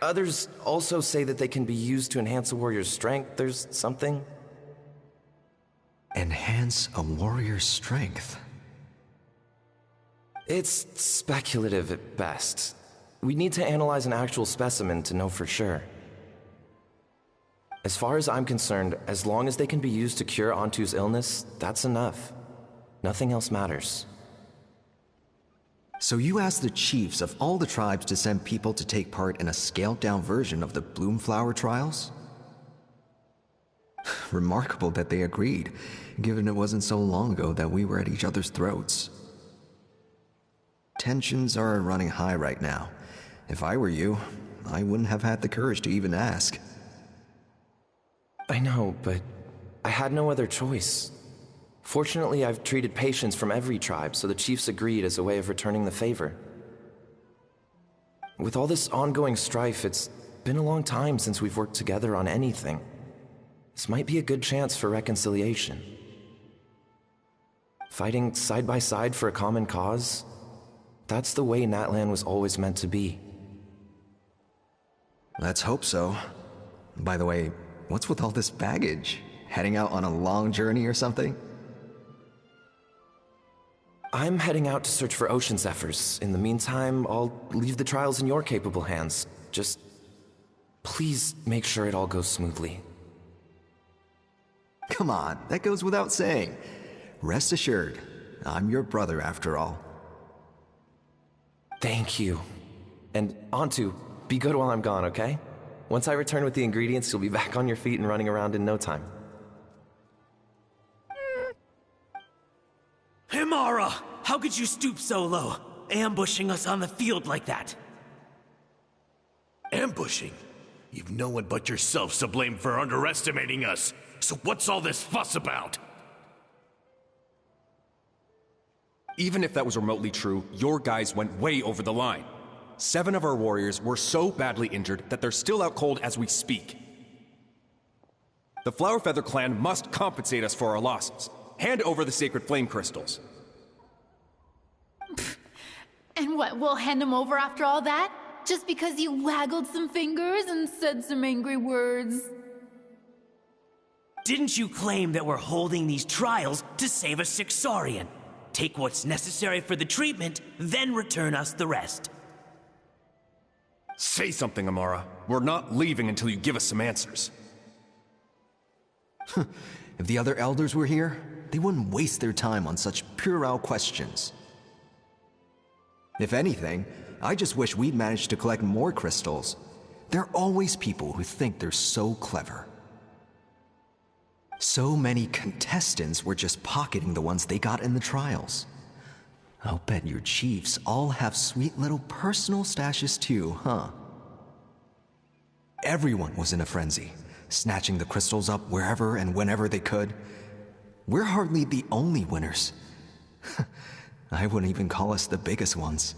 Others also say that they can be used to enhance a warrior's strength. There's something. Enhance a warrior's strength? It's speculative at best. We need to analyze an actual specimen to know for sure. As far as I'm concerned, as long as they can be used to cure Antu's illness, that's enough. Nothing else matters. So you asked the chiefs of all the tribes to send people to take part in a scaled-down version of the Bloomflower trials? remarkable that they agreed, given it wasn't so long ago that we were at each other's throats. Tensions are running high right now. If I were you, I wouldn't have had the courage to even ask. I know, but I had no other choice. Fortunately, I've treated patients from every tribe, so the chiefs agreed as a way of returning the favor. With all this ongoing strife, it's been a long time since we've worked together on anything. This might be a good chance for reconciliation. Fighting side by side for a common cause, that's the way Natlan was always meant to be. Let's hope so. By the way, what's with all this baggage? Heading out on a long journey or something? I'm heading out to search for Ocean Zephyrs. In the meantime, I'll leave the trials in your capable hands. Just please make sure it all goes smoothly. Come on, that goes without saying. Rest assured, I'm your brother after all. Thank you. And Antu, be good while I'm gone, okay? Once I return with the ingredients, you'll be back on your feet and running around in no time. Himara! How could you stoop so low, ambushing us on the field like that? Ambushing? You've no one but yourself to blame for underestimating us. So what's all this fuss about? Even if that was remotely true, your guys went way over the line. 7 of our warriors were so badly injured that they're still out cold as we speak. The Flower Feather clan must compensate us for our losses. Hand over the sacred flame crystals. And what, we'll hand him over after all that? Just because you waggled some fingers and said some angry words? Didn't you claim that we're holding these trials to save a Sixarian? Take what's necessary for the treatment, then return us the rest. Say something, Amara. We're not leaving until you give us some answers. If the other elders were here, they wouldn't waste their time on such puerile questions. If anything, I just wish we'd managed to collect more crystals. There are always people who think they're so clever. So many contestants were just pocketing the ones they got in the trials. I'll bet your chiefs all have sweet little personal stashes too, huh? Everyone was in a frenzy, snatching the crystals up wherever and whenever they could. We're hardly the only winners. I wouldn't even call us the biggest ones.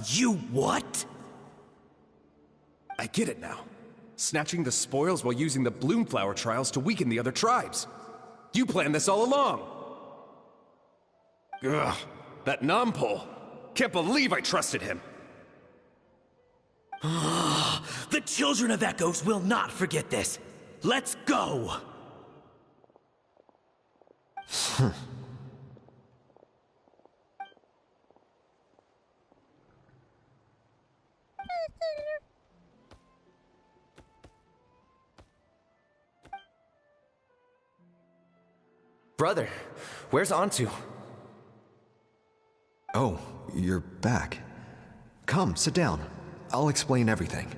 You what? I get it now. Snatching the spoils while using the Bloomflower trials to weaken the other tribes. You planned this all along! Ugh, that Nompole. Can't believe I trusted him. The Children of Echoes will not forget this. Let's go! Brother, where's Antu? Oh, you're back. Come, sit down. I'll explain everything.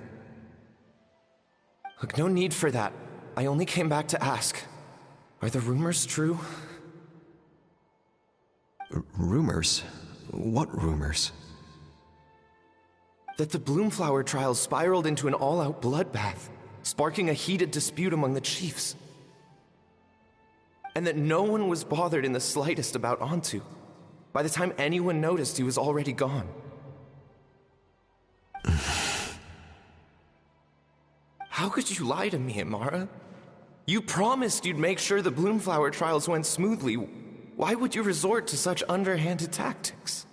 Look, no need for that. I only came back to ask. Are the rumors true? Rumors? What rumors? That the Bloomflower trials spiraled into an all-out bloodbath, sparking a heated dispute among the chiefs. And that no one was bothered in the slightest about Antu. By the time anyone noticed, he was already gone. How could you lie to me, Amara? You promised you'd make sure the Bloomflower trials went smoothly. Why would you resort to such underhanded tactics?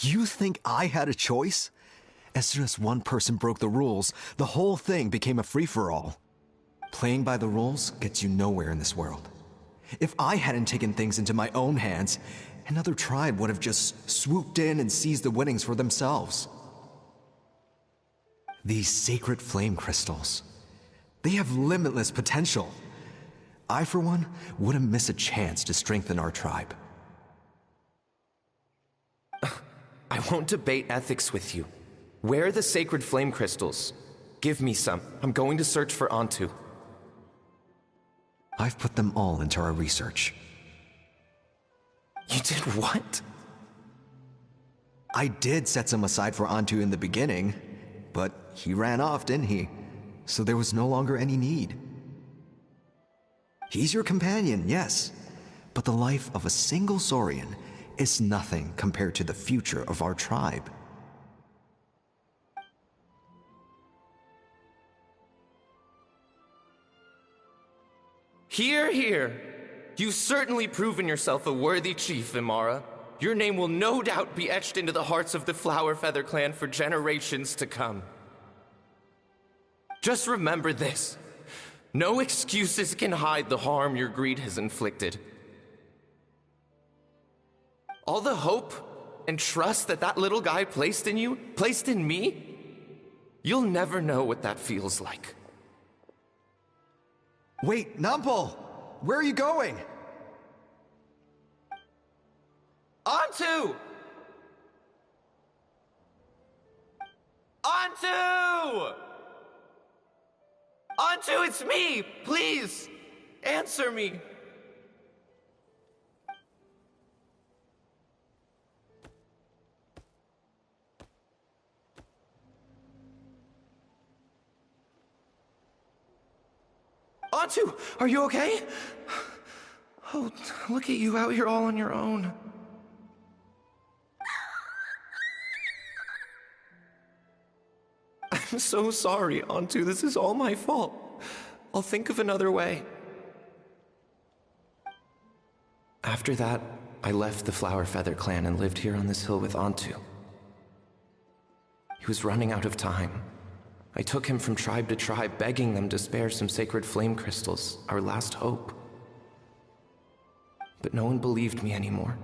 You think I had a choice? As soon as one person broke the rules, the whole thing became a free-for-all. Playing by the rules gets you nowhere in this world. If I hadn't taken things into my own hands, another tribe would have just swooped in and seized the winnings for themselves. These sacred flame crystals, they have limitless potential. I, for one, wouldn't miss a chance to strengthen our tribe. I won't debate ethics with you. Where are the sacred flame crystals? Give me some. I'm going to search for Antu. I've put them all into our research. You did what? I did set some aside for Antu in the beginning, but he ran off, didn't he? So there was no longer any need. He's your companion, yes, but the life of a single Saurian is nothing compared to the future of our tribe. Hear, hear. You've certainly proven yourself a worthy chief, Imara. Your name will no doubt be etched into the hearts of the Flower Feather clan for generations to come. Just remember this. No excuses can hide the harm your greed has inflicted. All the hope and trust that that little guy placed in you, placed in me, you'll never know what that feels like. Wait, Numpel! Where are you going? Antu! Antu! Antu, it's me! Please! Answer me! Antu, are you okay? Oh, look at you out here all on your own. I'm so sorry, Antu. This is all my fault. I'll think of another way. After that, I left the Flower Feather clan and lived here on this hill with Antu. He was running out of time. I took him from tribe to tribe, begging them to spare some sacred flame crystals, our last hope. But no one believed me anymore.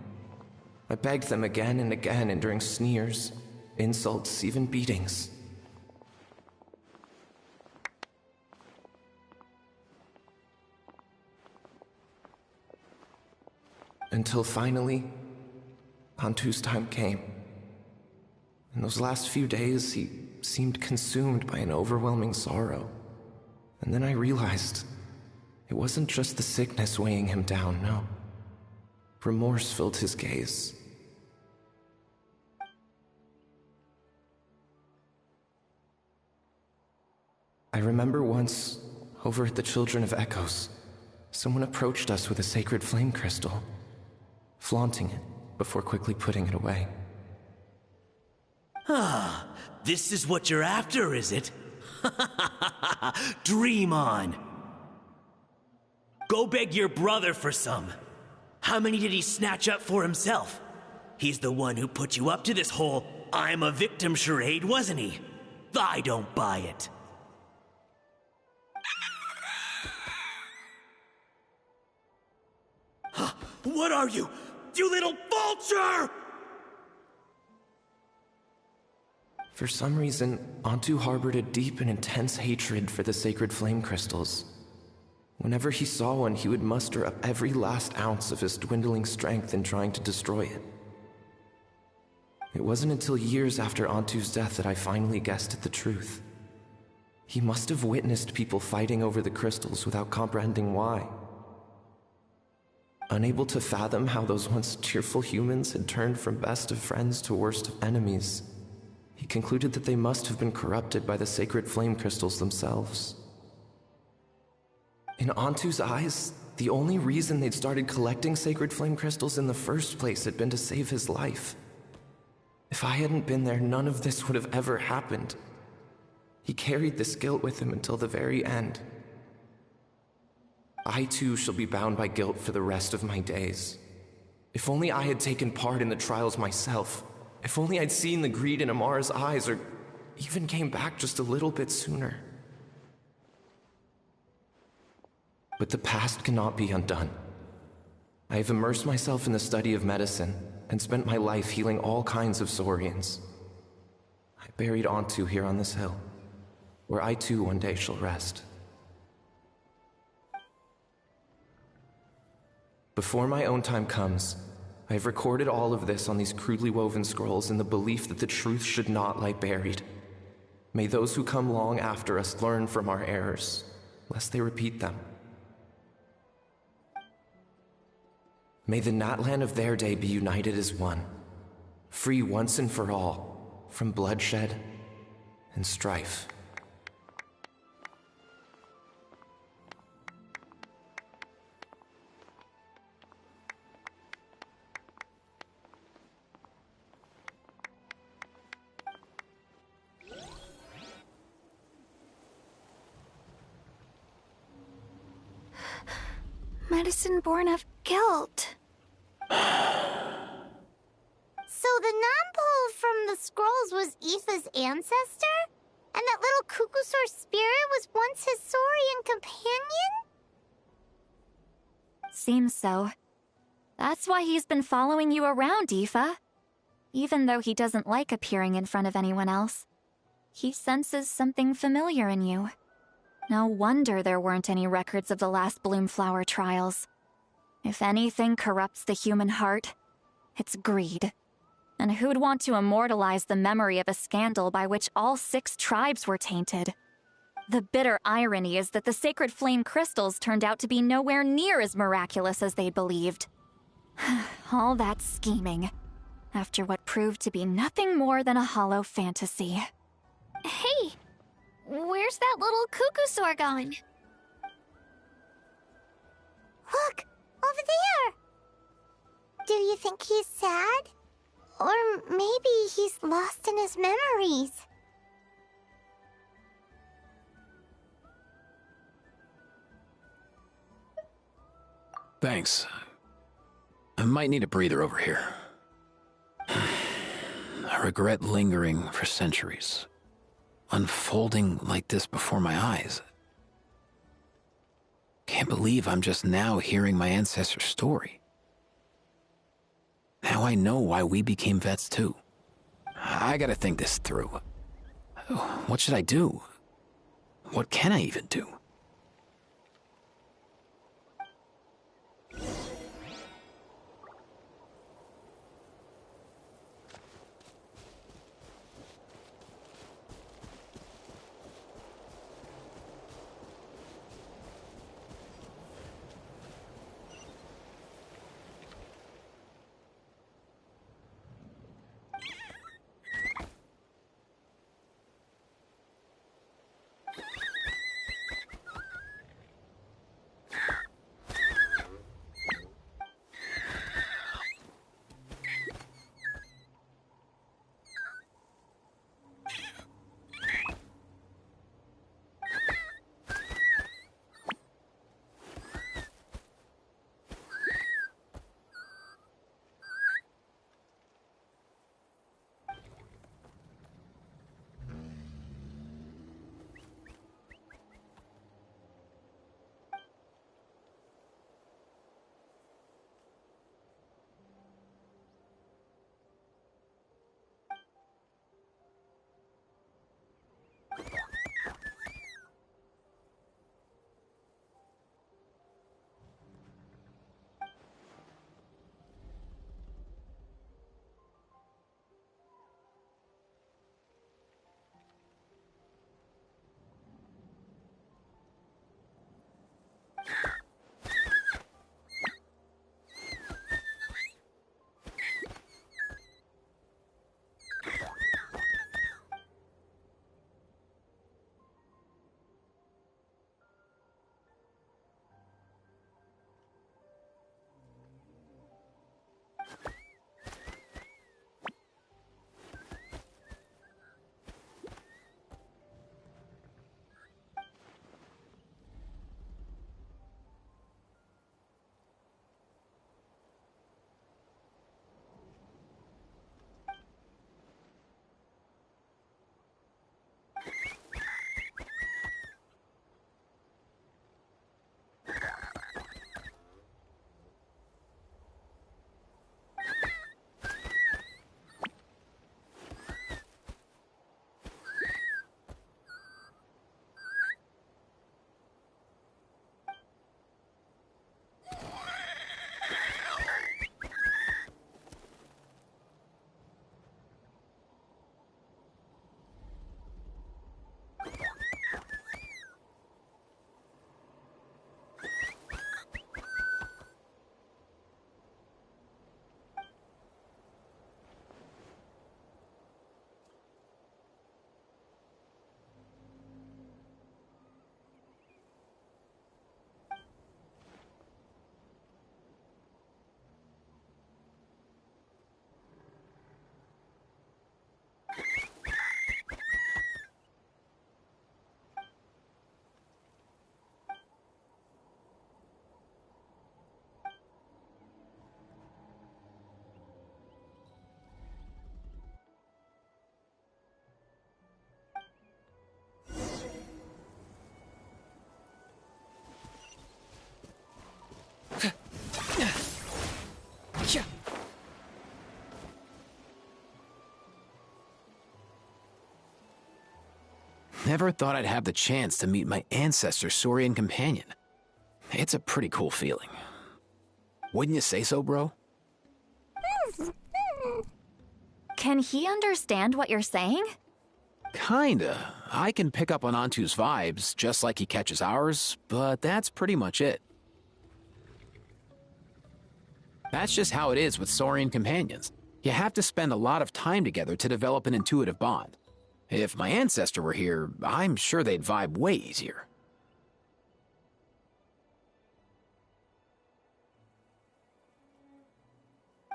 I begged them again and again, enduring sneers, insults, even beatings. Until finally, Antu's time came. In those last few days, he seemed consumed by an overwhelming sorrow. And then I realized it wasn't just the sickness weighing him down, no. Remorse filled his gaze. I remember once, over at the Children of Echoes, someone approached us with a sacred flame crystal, flaunting it before quickly putting it away. Ah, this is what you're after, is it? Dream on. Go beg your brother for some. How many did he snatch up for himself? He's the one who put you up to this whole I'm a victim charade, wasn't he? I don't buy it. What are you? You little vulture! For some reason, Antu harbored a deep and intense hatred for the sacred flame crystals. Whenever he saw one, he would muster up every last ounce of his dwindling strength in trying to destroy it. It wasn't until years after Antu's death that I finally guessed at the truth. He must have witnessed people fighting over the crystals without comprehending why. Unable to fathom how those once cheerful humans had turned from best of friends to worst of enemies, he concluded that they must have been corrupted by the sacred flame crystals themselves. In Antu's eyes, the only reason they'd started collecting sacred flame crystals in the first place had been to save his life. If I hadn't been there, none of this would have ever happened. He carried this guilt with him until the very end. I too shall be bound by guilt for the rest of my days. If only I had taken part in the trials myself. If only I'd seen the greed in Amara's eyes, or even came back just a little bit sooner. But the past cannot be undone. I have immersed myself in the study of medicine and spent my life healing all kinds of Saurians. I buried Antu here on this hill, where I too one day shall rest. Before my own time comes, I have recorded all of this on these crudely woven scrolls in the belief that the truth should not lie buried. May those who come long after us learn from our errors, lest they repeat them. May the Natlan of their day be united as one, free once and for all from bloodshed and strife. Medicine born of guilt. So the non-pole from the scrolls was Aoife's ancestor? And that little Kukusaur spirit was once his Saurian companion? Seems so. That's why he's been following you around, Aoife. Even though he doesn't like appearing in front of anyone else, he senses something familiar in you. No wonder there weren't any records of the last Bloomflower trials. If anything corrupts the human heart, it's greed. And who'd want to immortalize the memory of a scandal by which all 6 tribes were tainted? The bitter irony is that the sacred flame crystals turned out to be nowhere near as miraculous as they'd believed. All that scheming, after what proved to be nothing more than a hollow fantasy. Hey, where's that little Kukusaur gone? Look, over there! Do you think he's sad? Or maybe he's lost in his memories? Thanks. I might need a breather over here. I regret lingering for centuries, unfolding like this before my eyes. Can't believe I'm just now hearing my ancestor's story. Now I know why we became vets too. I gotta think this through. What should I do? What can I even do? never thought I'd have the chance to meet my ancestor Saurian companion. It's a pretty cool feeling. Wouldn't you say so, bro? Can he understand what you're saying? Kinda. I can pick up on Antu's vibes, just like he catches ours, but that's pretty much it. That's just how it is with Saurian companions. You have to spend a lot of time together to develop an intuitive bond. If my ancestor were here, I'm sure they'd vibe way easier.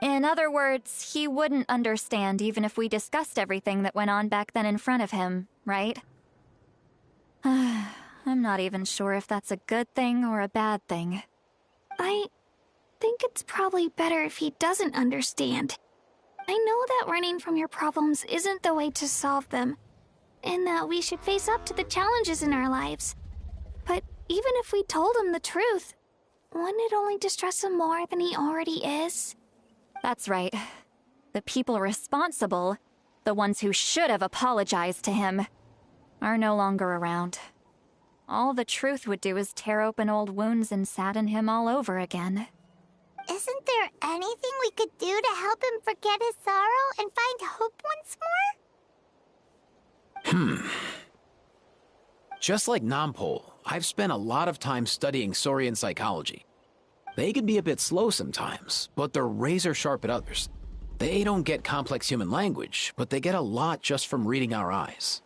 In other words, he wouldn't understand even if we discussed everything that went on back then in front of him, right? I'm not even sure if that's a good thing or a bad thing. I think it's probably better if he doesn't understand. I know that running from your problems isn't the way to solve them, and that we should face up to the challenges in our lives. But even if we told him the truth, wouldn't it only distress him more than he already is? That's right. The people responsible, the ones who should have apologized to him, are no longer around. All the truth would do is tear open old wounds and sadden him all over again. Isn't there anything we could do to help him forget his sorrow and find hope once more? Just like Nampol, I've spent a lot of time studying Saurian psychology. They can be a bit slow sometimes, but they're razor sharp at others. They don't get complex human language, but they get a lot just from reading our eyes.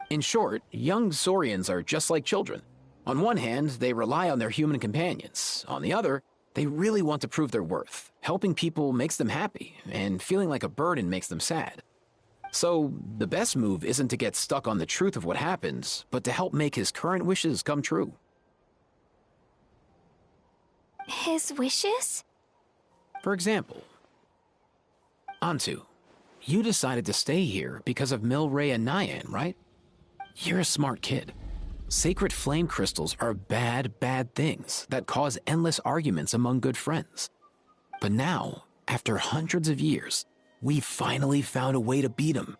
In short, young Saurians are just like children. On one hand, they rely on their human companions. On the other, they really want to prove their worth. Helping people makes them happy, and feeling like a burden makes them sad. So, the best move isn't to get stuck on the truth of what happened, but to help make his current wishes come true. His wishes? For example, Antu, you decided to stay here because of Milray and Nyan, right? You're a smart kid. Sacred flame crystals are bad, bad things that cause endless arguments among good friends. But now, after hundreds of years, we finally found a way to beat them.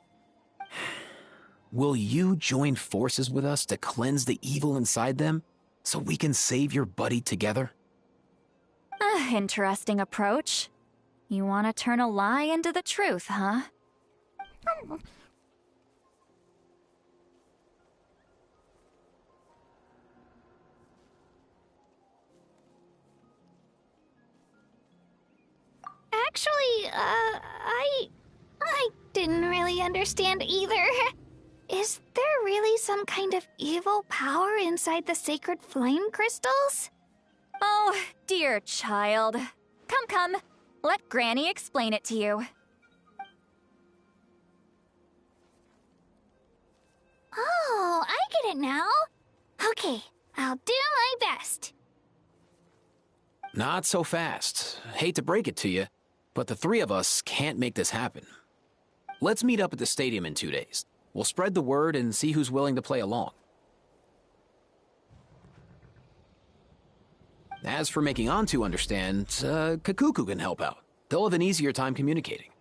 Will you join forces with us to cleanse the evil inside them so we can save your buddy together? Interesting approach. You want to turn a lie into the truth, huh? Actually, I didn't really understand either. Is there really some kind of evil power inside the sacred flame crystals? Oh, dear child. Come. Let Granny explain it to you. Oh, I get it now. Okay, I'll do my best. Not so fast. Hate to break it to you, but the three of us can't make this happen. Let's meet up at the stadium in 2 days. We'll spread the word and see who's willing to play along. As for making Antu understand, Kakuku can help out. They'll have an easier time communicating.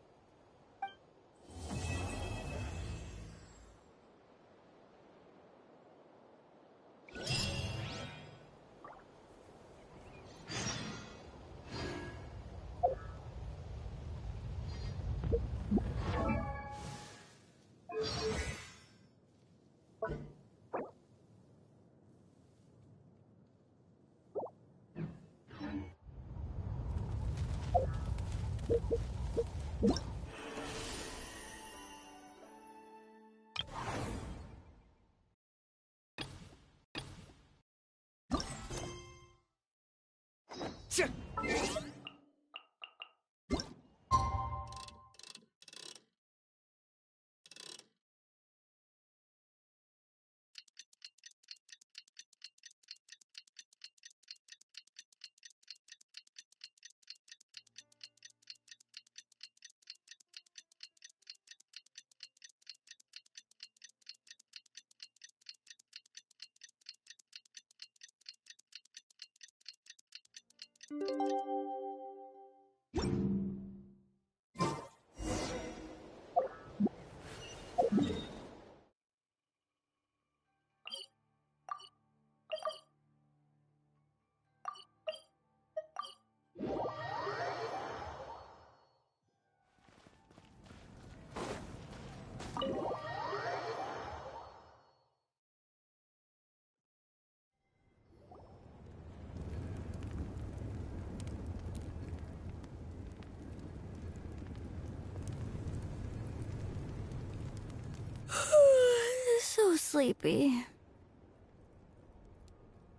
sleepy.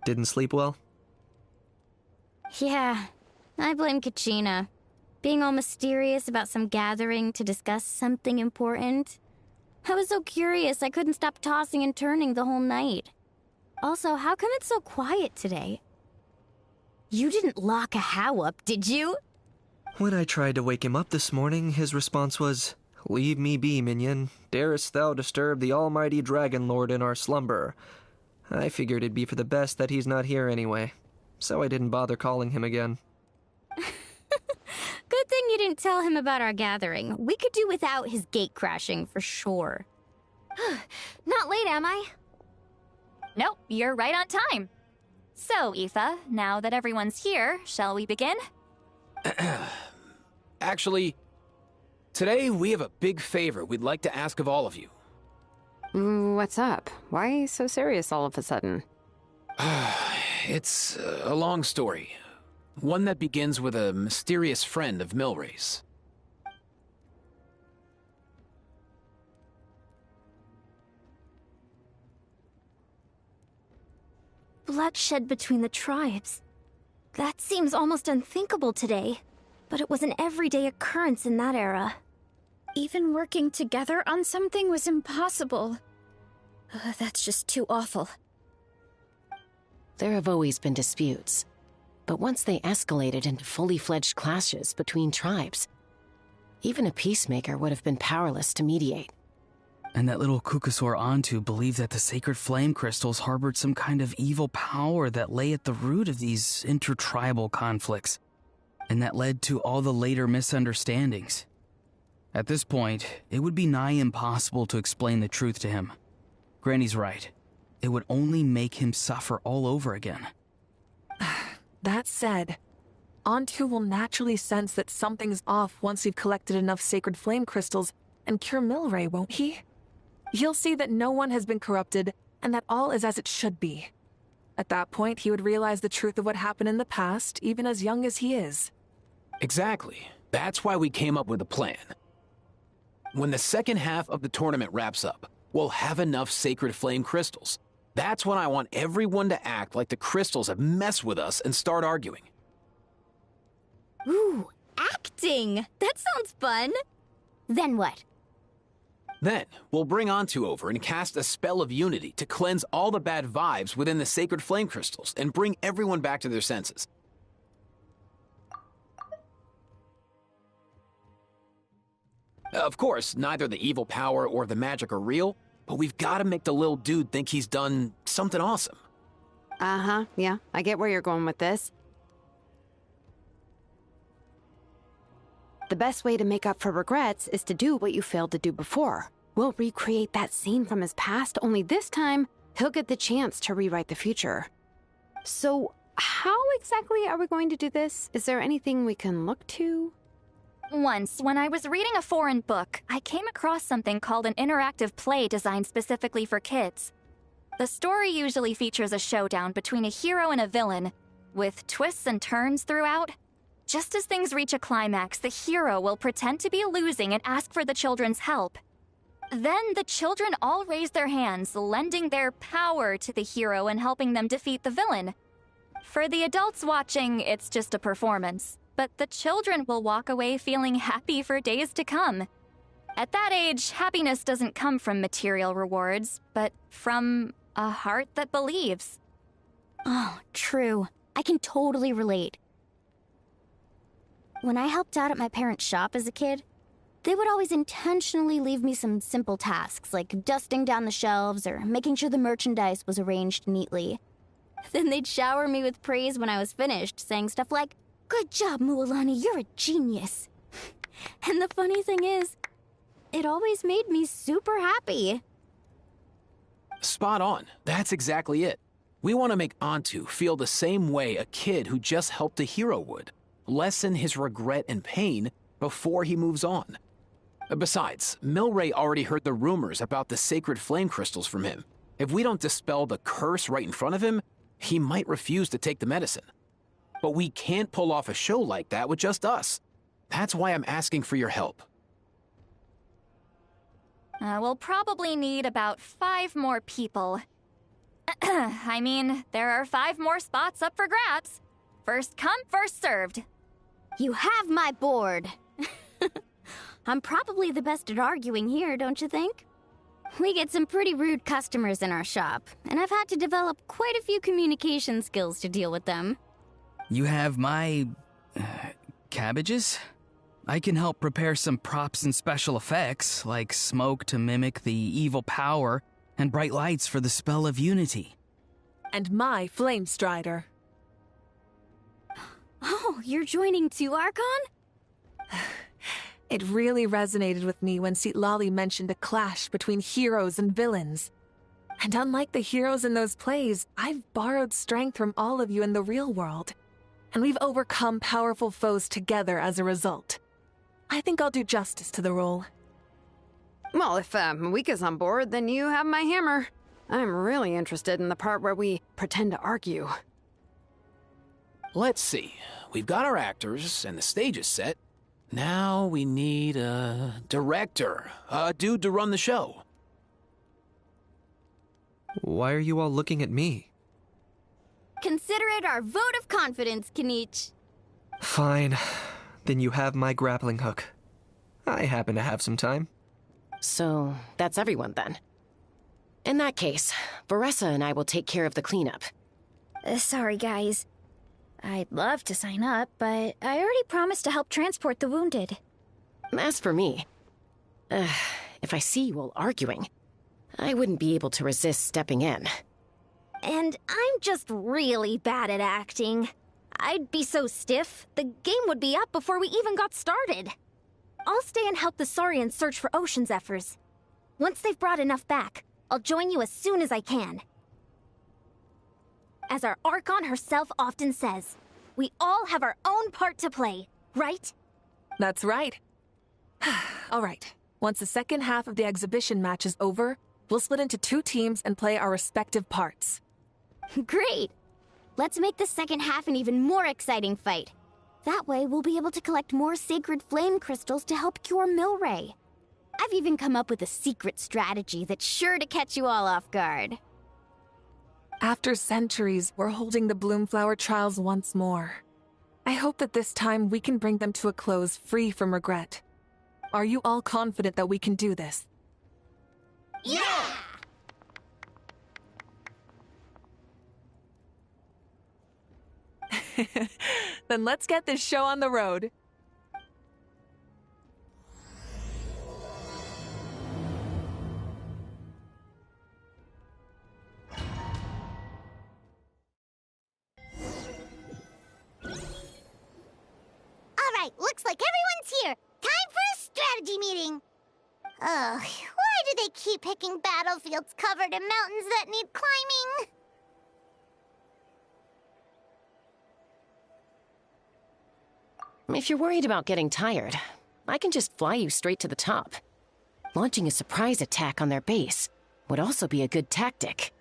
Didn't sleep well? Yeah, I blame Kachina. Being all mysterious about some gathering to discuss something important. I was so curious I couldn't stop tossing and turning the whole night. Also, how come it's so quiet today? You didn't lock a How up, did you? When I tried to wake him up this morning, his response was, "Leave me be, minion. Darest thou disturb the almighty Dragon Lord in our slumber?" I figured it'd be for the best that he's not here anyway, so I didn't bother calling him again. Good thing you didn't tell him about our gathering. We could do without his gate crashing for sure. Not late, am I? Nope, you're right on time. So, Aoife, now that everyone's here, shall we begin? Actually, today we have a big favor we'd like to ask of all of you. What's up? Why so serious all of a sudden? It's a long story. One that begins with a mysterious friend of Milray's. Bloodshed between the tribes. That seems almost unthinkable today, but it was an everyday occurrence in that era. Even working together on something was impossible. That's just too awful. There have always been disputes, but once they escalated into fully fledged clashes between tribes, even a peacemaker would have been powerless to mediate. And that little Kukusor Antu believed that the sacred flame crystals harbored some kind of evil power that lay at the root of these intertribal conflicts, and that led to all the later misunderstandings. At this point, it would be nigh impossible to explain the truth to him. Granny's right. It would only make him suffer all over again. That said, Antu will naturally sense that something's off once you've collected enough sacred flame crystals and cure Milray, won't he? He'll see that no one has been corrupted and that all is as it should be. At that point, he would realize the truth of what happened in the past, even as young as he is. Exactly. That's why we came up with a plan. When the second half of the tournament wraps up, we'll have enough sacred flame crystals. That's when I want everyone to act like the crystals have messed with us and start arguing. Ooh, acting! That sounds fun! Then what? Then, we'll bring Antu over and cast a spell of unity to cleanse all the bad vibes within the sacred flame crystals and bring everyone back to their senses. Of course, neither the evil power or the magic are real, but we've got to make the little dude think he's done something awesome. Uh-huh, yeah, I get where you're going with this. The best way to make up for regrets is to do what you failed to do before. We'll recreate that scene from his past, only this time, he'll get the chance to rewrite the future. So, how exactly are we going to do this? Is there anything we can look to? Once, when I was reading a foreign book, I came across something called an interactive play designed specifically for kids. The story usually features a showdown between a hero and a villain, with twists and turns throughout. Just as things reach a climax, the hero will pretend to be losing and ask for the children's help. Then the children all raise their hands, lending their power to the hero and helping them defeat the villain. For the adults watching, it's just a performance, but the children will walk away feeling happy for days to come. At that age, happiness doesn't come from material rewards, but from a heart that believes. Oh, true. I can totally relate. When I helped out at my parents' shop as a kid, they would always intentionally leave me some simple tasks, like dusting down the shelves or making sure the merchandise was arranged neatly. Then they'd shower me with praise when I was finished, saying stuff like, "Good job, Mualani, you're a genius." And the funny thing is, it always made me super happy. Spot on. That's exactly it. We want to make Antu feel the same way a kid who just helped a hero would. Lessen his regret and pain before he moves on. Besides, Milray already heard the rumors about the sacred flame crystals from him. If we don't dispel the curse right in front of him, he might refuse to take the medicine. But we can't pull off a show like that with just us. That's why I'm asking for your help. We'll probably need about 5 more people. I mean, there are 5 more spots up for grabs. First come, first served. You have my board. I'm probably the best at arguing here, don't you think? We get some pretty rude customers in our shop, and I've had to develop quite a few communication skills to deal with them. You have my... cabbages? I can help prepare some props and special effects, like smoke to mimic the evil power, and bright lights for the spell of unity. And my flame strider. Oh, you're joining too, Archon? It really resonated with me when Lolly mentioned a clash between heroes and villains. And unlike the heroes in those plays, I've borrowed strength from all of you in the real world. And we've overcome powerful foes together as a result. I think I'll do justice to the role. Well, if Mika's on board, then you have my hammer. I'm really interested in the part where we pretend to argue. Let's see. We've got our actors, and the stage is set. Now we need a director, a dude to run the show. Why are you all looking at me? Consider it our vote of confidence, Kinich. Fine. Then you have my grappling hook. I happen to have some time. So, that's everyone then. In that case, Varessa and I will take care of the cleanup. Sorry, guys. I'd love to sign up, but I already promised to help transport the wounded. As for me, if I see you all arguing, I wouldn't be able to resist stepping in. And I'm just really bad at acting. I'd be so stiff, the game would be up before we even got started. I'll stay and help the Saurians search for Ocean Zephyrs. Once they've brought enough back, I'll join you as soon as I can. As our Archon herself often says, we all have our own part to play, right? That's right. All right. Once the second half of the exhibition match is over, we'll split into 2 teams and play our respective parts. Great! Let's make the second half an even more exciting fight. That way, we'll be able to collect more sacred flame crystals to help cure Milray. I've even come up with a secret strategy that's sure to catch you all off guard. After centuries, we're holding the Bloomflower trials once more. I hope that this time we can bring them to a close free from regret. Are you all confident that we can do this? Yeah! Then let's get this show on the road. Alright, looks like everyone's here. Time for a strategy meeting. Ugh, why do they keep picking battlefields covered in mountains that need climbing? If you're worried about getting tired, I can just fly you straight to the top. Launching a surprise attack on their base would also be a good tactic.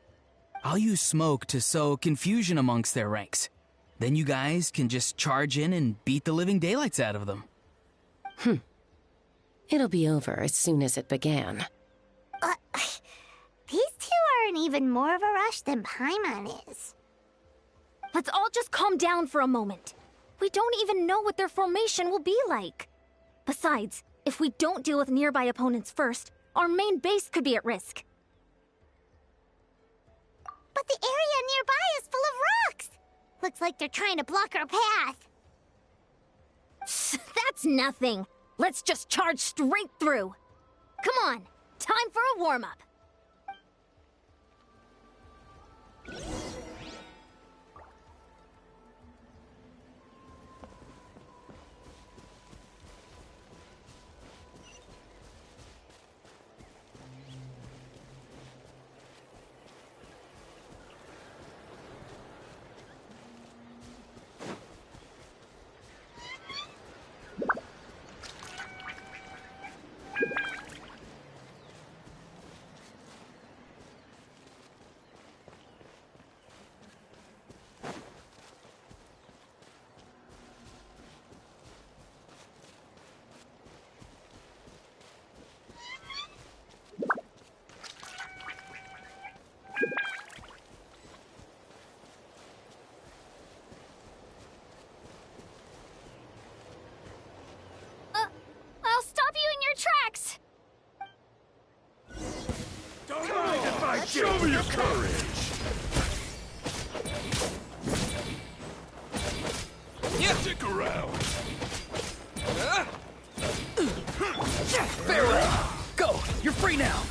I'll use smoke to sow confusion amongst their ranks. Then you guys can just charge in and beat the living daylights out of them. It'll be over as soon as it began. These two are in even more of a rush than Paimon is. Let's all just calm down for a moment. We don't even know what their formation will be like. Besides, if we don't deal with nearby opponents first, our main base could be at risk. But the area nearby is full of rocks. Looks like they're trying to block our path. That's nothing. Let's just charge straight through. Come on, time for a warm-up. courage. Stick around. Farewell! Go! You're free now!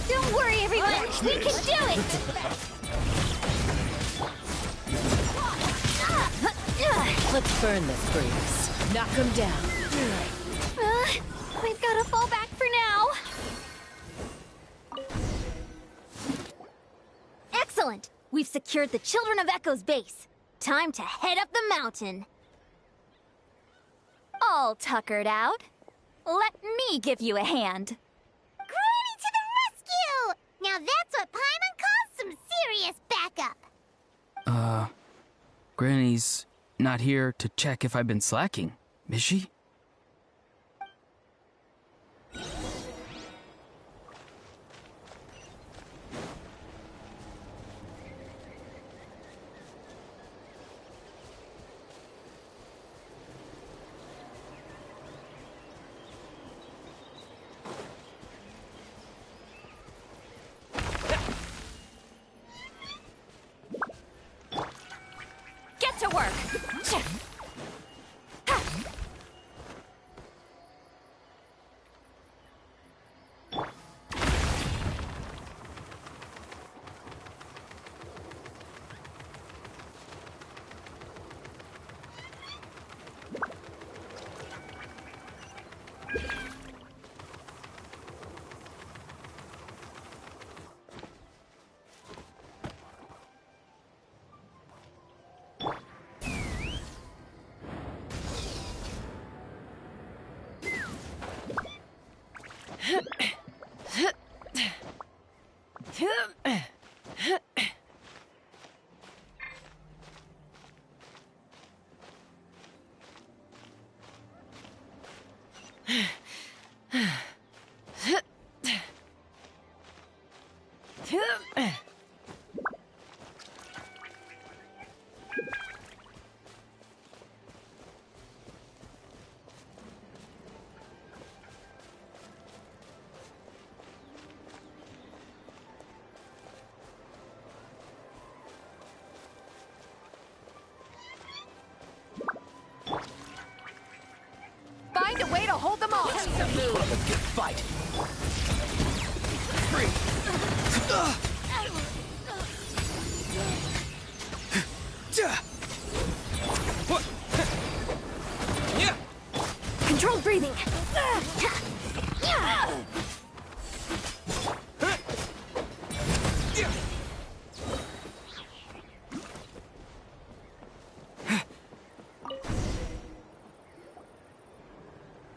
Don't worry, everyone. We can do it. Let's burn this breeze. Knock him down. We've got to fall back for now. Excellent! We've secured the Children of Echo's base. Time to head up the mountain. All tuckered out. Let me give you a hand. Granny to the rescue! Now that's what Paimon calls some serious backup. Granny's not here to check if I've been slacking, is she? Get to work! Find a way to hold them off. Put up a good fight. Free. Controlled breathing.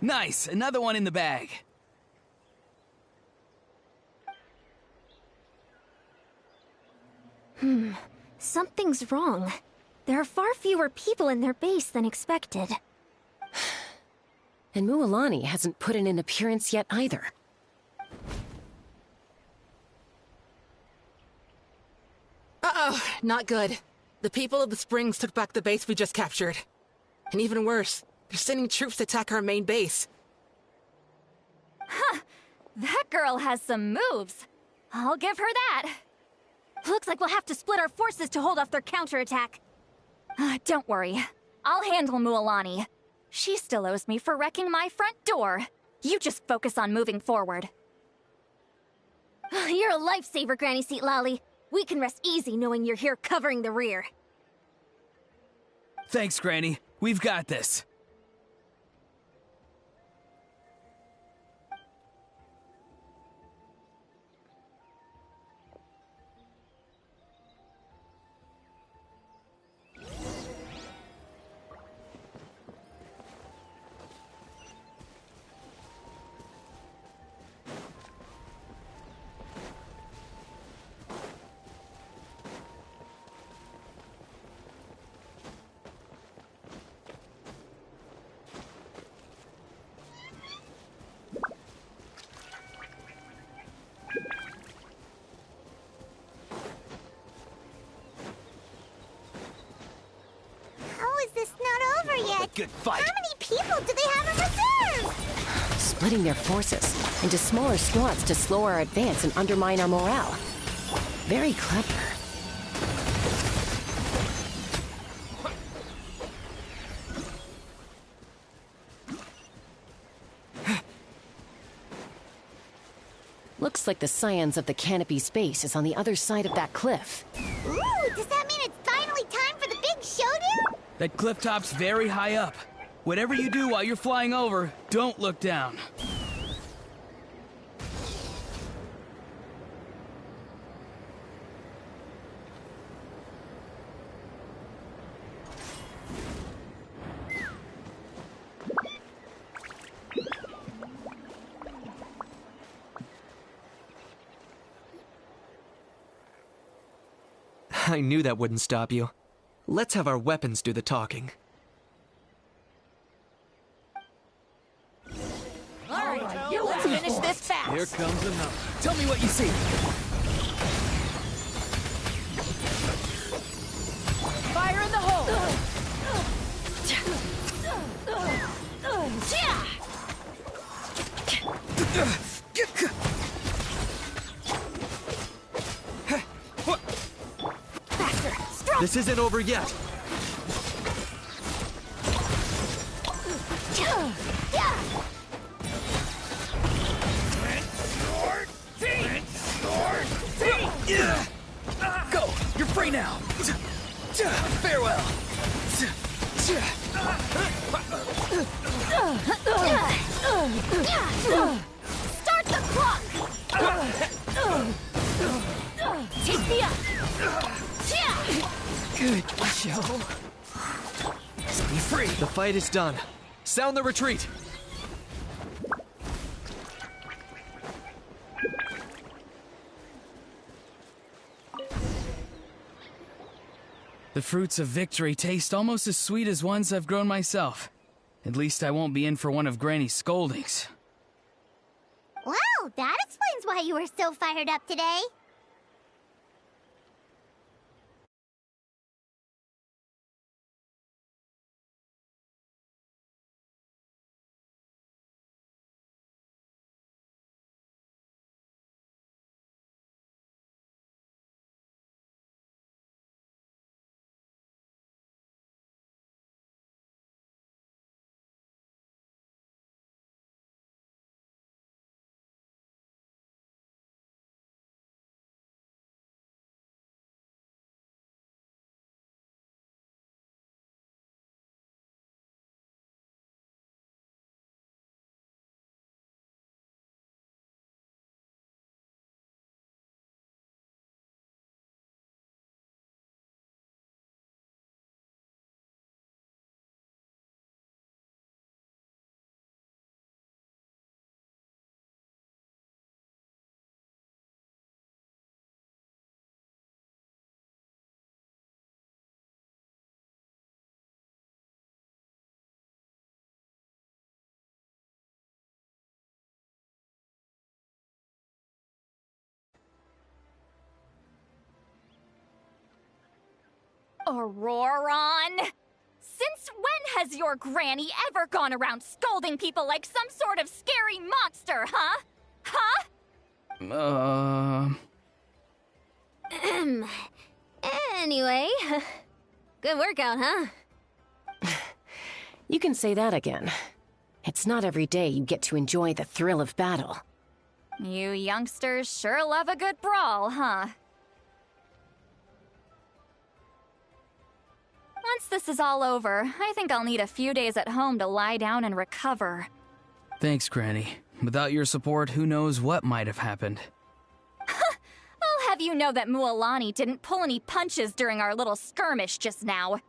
Nice, another one in the bag. Something's wrong. There are far fewer people in their base than expected. And Mualani hasn't put in an appearance yet either. Uh-oh, not good. The people of the Springs took back the base we just captured. And even worse, they're sending troops to attack our main base. Huh. That girl has some moves. I'll give her that. Looks like we'll have to split our forces to hold off their counterattack. Don't worry. I'll handle Mualani. She still owes me for wrecking my front door. You just focus on moving forward. You're a lifesaver, Granny Seat Lolly. We can rest easy knowing you're here covering the rear. Thanks, Granny. We've got this. good fight. How many people do they have in reserve? Splitting their forces into smaller squads to slow our advance and undermine our morale. Very clever. Looks like the Scions of the Canopy Space is on the other side of that cliff. Ooh, does that mean it's finally time for the big showdown? That cliff top's very high up. Whatever you do while you're flying over, don't look down. I knew that wouldn't stop you. Let's have our weapons do the talking. Alright, let's finish this fast. Here comes another. Tell me what you see. Fire in the hole! This isn't over yet. Go! You're free now! Farewell! Start the clock! Take me up! Good show. Be free! The fight is done. Sound the retreat! The fruits of victory taste almost as sweet as ones I've grown myself. At least I won't be in for one of Granny's scoldings. Well, that explains why you were so fired up today. Auroron! Since when has your granny ever gone around scolding people like some sort of scary monster, huh? Huh? Anyway, good workout, huh? You can say that again. It's not every day you get to enjoy the thrill of battle. You youngsters sure love a good brawl, huh? Once this is all over, I think I'll need a few days at home to lie down and recover. Thanks, Granny. Without your support, who knows what might have happened. I'll have you know that Mualani didn't pull any punches during our little skirmish just now.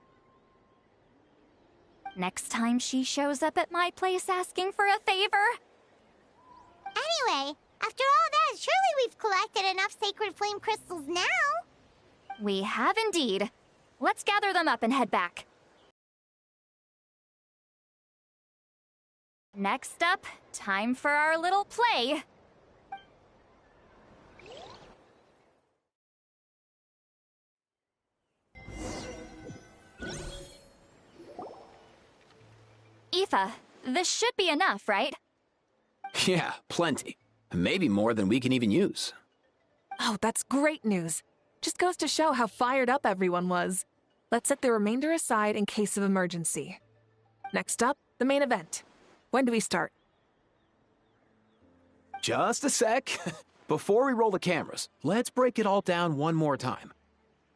Next time she shows up at my place asking for a favor... Anyway, after all that, surely we've collected enough sacred flame crystals now. We have indeed. Let's gather them up and head back. Next up, time for our little play. Aoife, this should be enough, right? Yeah, plenty. Maybe more than we can even use. Oh, that's great news. Just goes to show how fired up everyone was. Let's set the remainder aside in case of emergency. Next up, the main event. When do we start? Just a sec. Before we roll the cameras, let's break it all down one more time.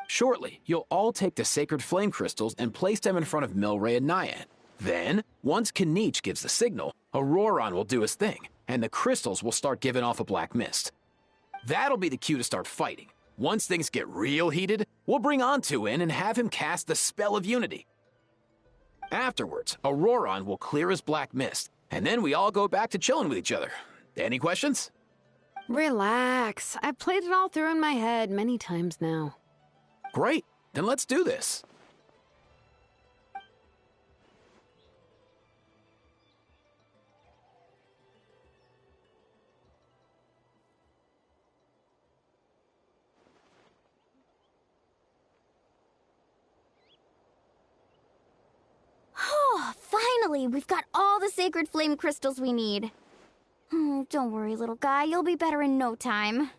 Shortly, you'll all take the sacred flame crystals and place them in front of Milray and Nyan. Then, once Kanich gives the signal, Auroron will do his thing, and the crystals will start giving off a black mist. That'll be the cue to start fighting. Once things get real heated, we'll bring Antu in and have him cast the Spell of Unity. Afterwards, Auroron will clear his black mist, and then we all go back to chilling with each other. Any questions? Relax. I've played it all through in my head many times now. Great, then let's do this. Oh, finally! We've got all the sacred flame crystals we need. Don't worry, little guy. You'll be better in no time.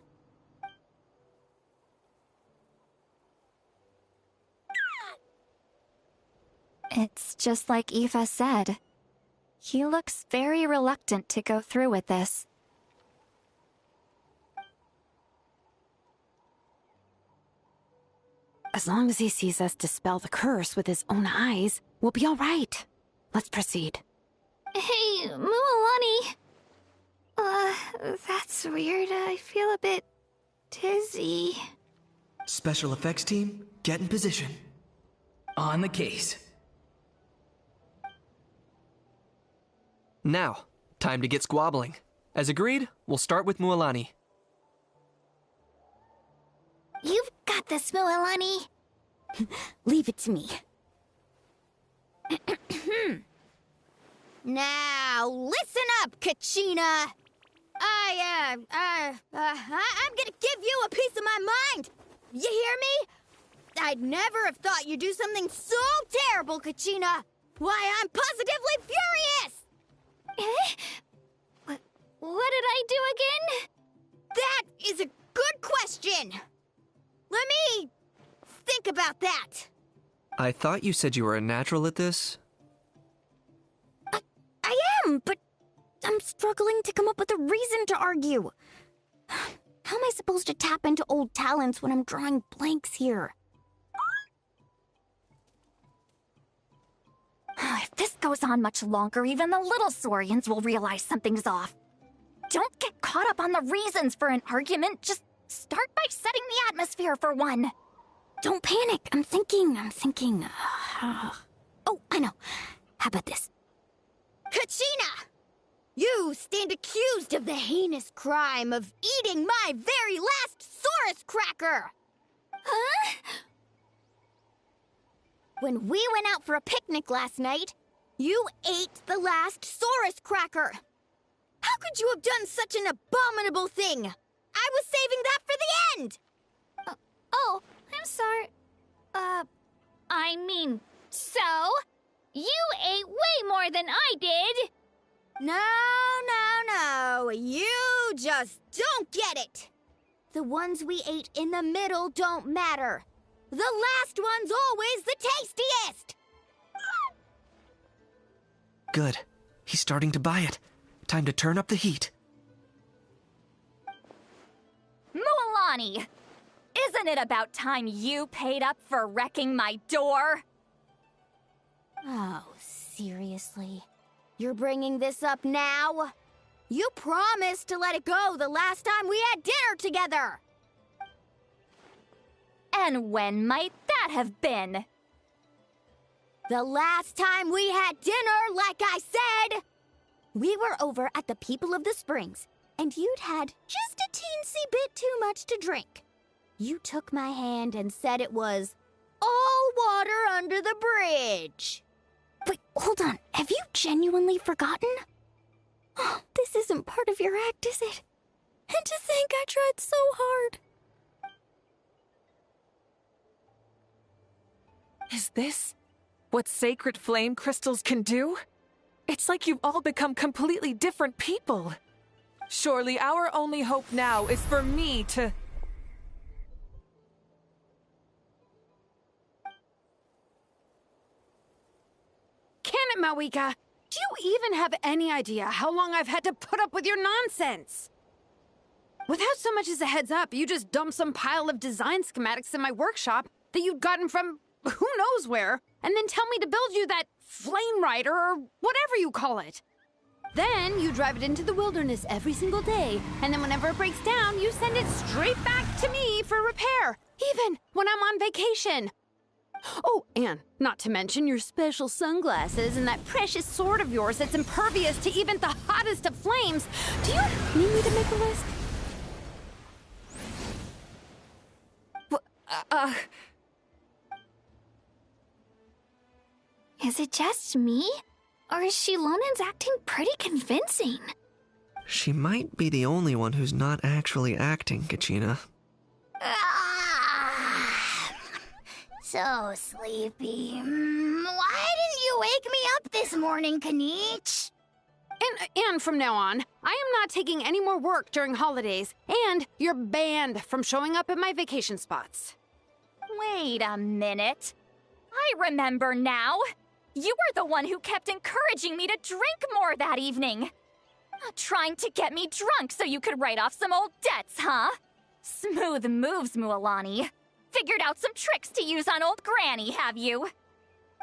It's just like Aoife said. He looks very reluctant to go through with this. As long as he sees us dispel the curse with his own eyes, we'll be all right. Let's proceed. Hey, Mualani. That's weird. I feel a bit dizzy. Special effects team, get in position. On the case. Now, time to get squabbling. As agreed, we'll start with Mualani. You've got this, Mualani. Leave it to me. Now, listen up, Kachina. I'm gonna give you a piece of my mind. You hear me? I'd never have thought you'd do something so terrible, Kachina. Why, I'm positively furious! Eh? What did I do again? That is a good question. Let me think about that. I thought you said you were a natural at this. I am, but I'm struggling to come up with a reason to argue. How am I supposed to tap into old talents when I'm drawing blanks here? If this goes on much longer, even the little Saurians will realize something's off. Don't get caught up on the reasons for an argument. Just start by setting the atmosphere for one. Don't panic. I'm thinking. Oh, I know. How about this? Kachina! You stand accused of the heinous crime of eating my very last Saurus cracker! Huh? When we went out for a picnic last night, you ate the last Saurus cracker. How could you have done such an abominable thing? I was saving that for the end! Oh, I'm sorry. I mean, so? You ate way more than I did! No. You just don't get it. The ones we ate in the middle don't matter. The last one's always the tastiest! Good. He's starting to buy it. Time to turn up the heat. Mualani! Isn't it about time you paid up for wrecking my door? Oh, seriously? You're bringing this up now? You promised to let it go the last time we had dinner together! And when might that have been? The last time we had dinner, like I said! We were over at the People of the Springs, and you'd had just a teensy bit too much to drink. You took my hand and said it was all water under the bridge. Wait, hold on. Have you genuinely forgotten? Oh, this isn't part of your act, is it? And to think I tried so hard. Is this what sacred flame crystals can do? It's like you've all become completely different people. Surely our only hope now is for me to... Can it, Mawika? Do you even have any idea how long I've had to put up with your nonsense? Without so much as a heads up, you just dumped some pile of design schematics in my workshop that you'd gotten from who knows where, and then tell me to build you that flame rider or whatever you call it. Then you drive it into the wilderness every single day, and then whenever it breaks down, you send it straight back to me for repair, even when I'm on vacation. Oh, and not to mention your special sunglasses and that precious sword of yours that's impervious to even the hottest of flames. Do you need me to make a list? Is it just me? Or is Shilonen's acting pretty convincing? She might be the only one who's not actually acting, Kachina. So sleepy. Why didn't you wake me up this morning, Kanich? And from now on, I am not taking any more work during holidays, and you're banned from showing up at my vacation spots. Wait a minute. I remember now. You were the one who kept encouraging me to drink more that evening. Trying to get me drunk so you could write off some old debts, huh? Smooth moves, Mualani. Figured out some tricks to use on old Granny, have you?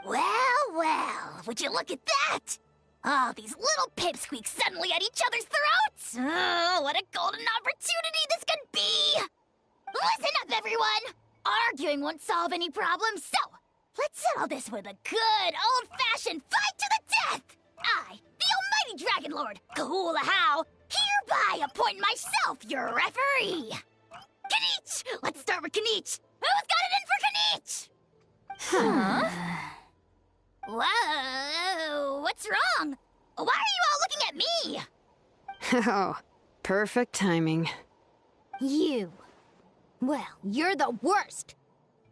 Well, would you look at that? Oh, these little pipsqueaks suddenly at each other's throats! Oh, what a golden opportunity this could be! Listen up, everyone! Arguing won't solve any problems, so let's settle this with a good old-fashioned fight to the death! I, the almighty Dragon Lord, Kahula, hereby appoint myself your referee! Kanich! Let's start with Kanich! Who's got it in for Kanich? Huh? Whoa, what's wrong? Why are you all looking at me? Oh, perfect timing. You. Well, you're the worst.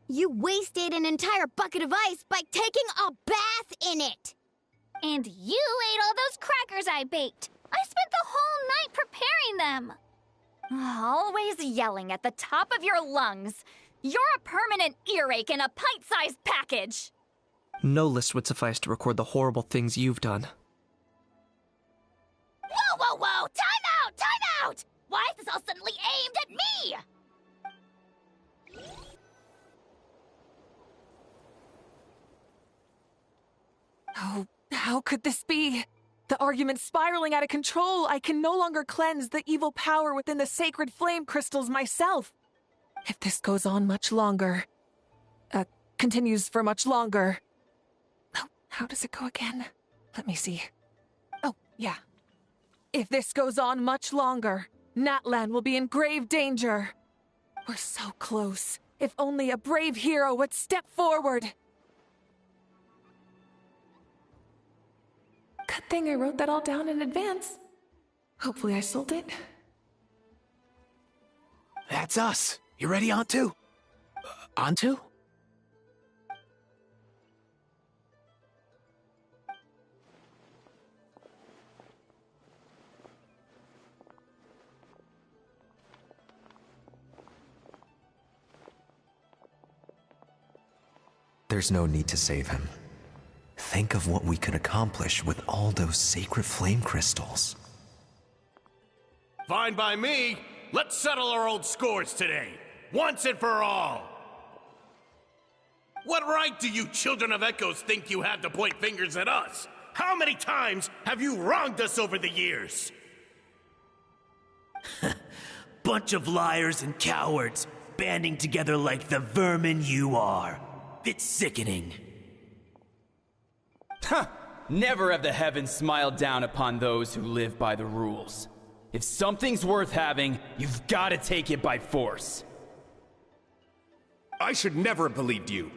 You wasted an entire bucket of ice by taking a bath in it. And you ate all those crackers I baked. I spent the whole night preparing them. Always yelling at the top of your lungs. You're a permanent earache in a pint-sized package. No list would suffice to record the horrible things you've done. Whoa! Time out! Why is this all suddenly aimed at me? Oh, how could this be? The argument's spiraling out of control. I can no longer cleanse the evil power within the sacred flame crystals myself. If this goes on much longer... continues for much longer... Oh, how does it go again? Let me see. Oh, yeah. If this goes on much longer, Natlan will be in grave danger. We're so close. If only a brave hero would step forward. Good thing I wrote that all down in advance. Hopefully I sold it. That's us. You ready, Antu? Antu? There's no need to save him. Think of what we could accomplish with all those sacred flame crystals. Fine by me. Let's settle our old scores today, once and for all. What right do you children of Echoes think you have to point fingers at us? How many times have you wronged us over the years? Bunch of liars and cowards, banding together like the vermin you are. It's sickening. Huh! Never have the heavens smiled down upon those who live by the rules. If something's worth having, you've got to take it by force. I should never have believed you.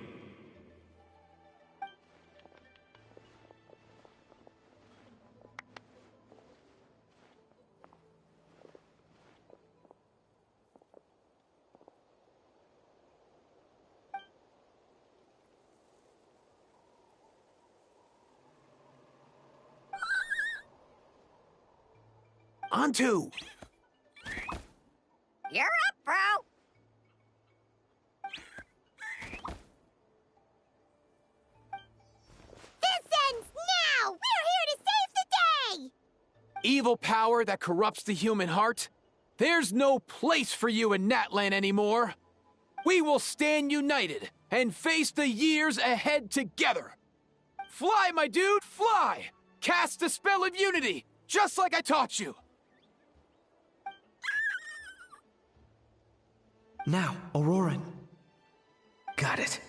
On to! You're up, bro! This ends now! We're here to save the day! Evil power that corrupts the human heart? There's no place for you in Natlan anymore! We will stand united and face the years ahead together! Fly, my dude, fly! Cast the spell of unity, just like I taught you! Now, Auroran. Got it.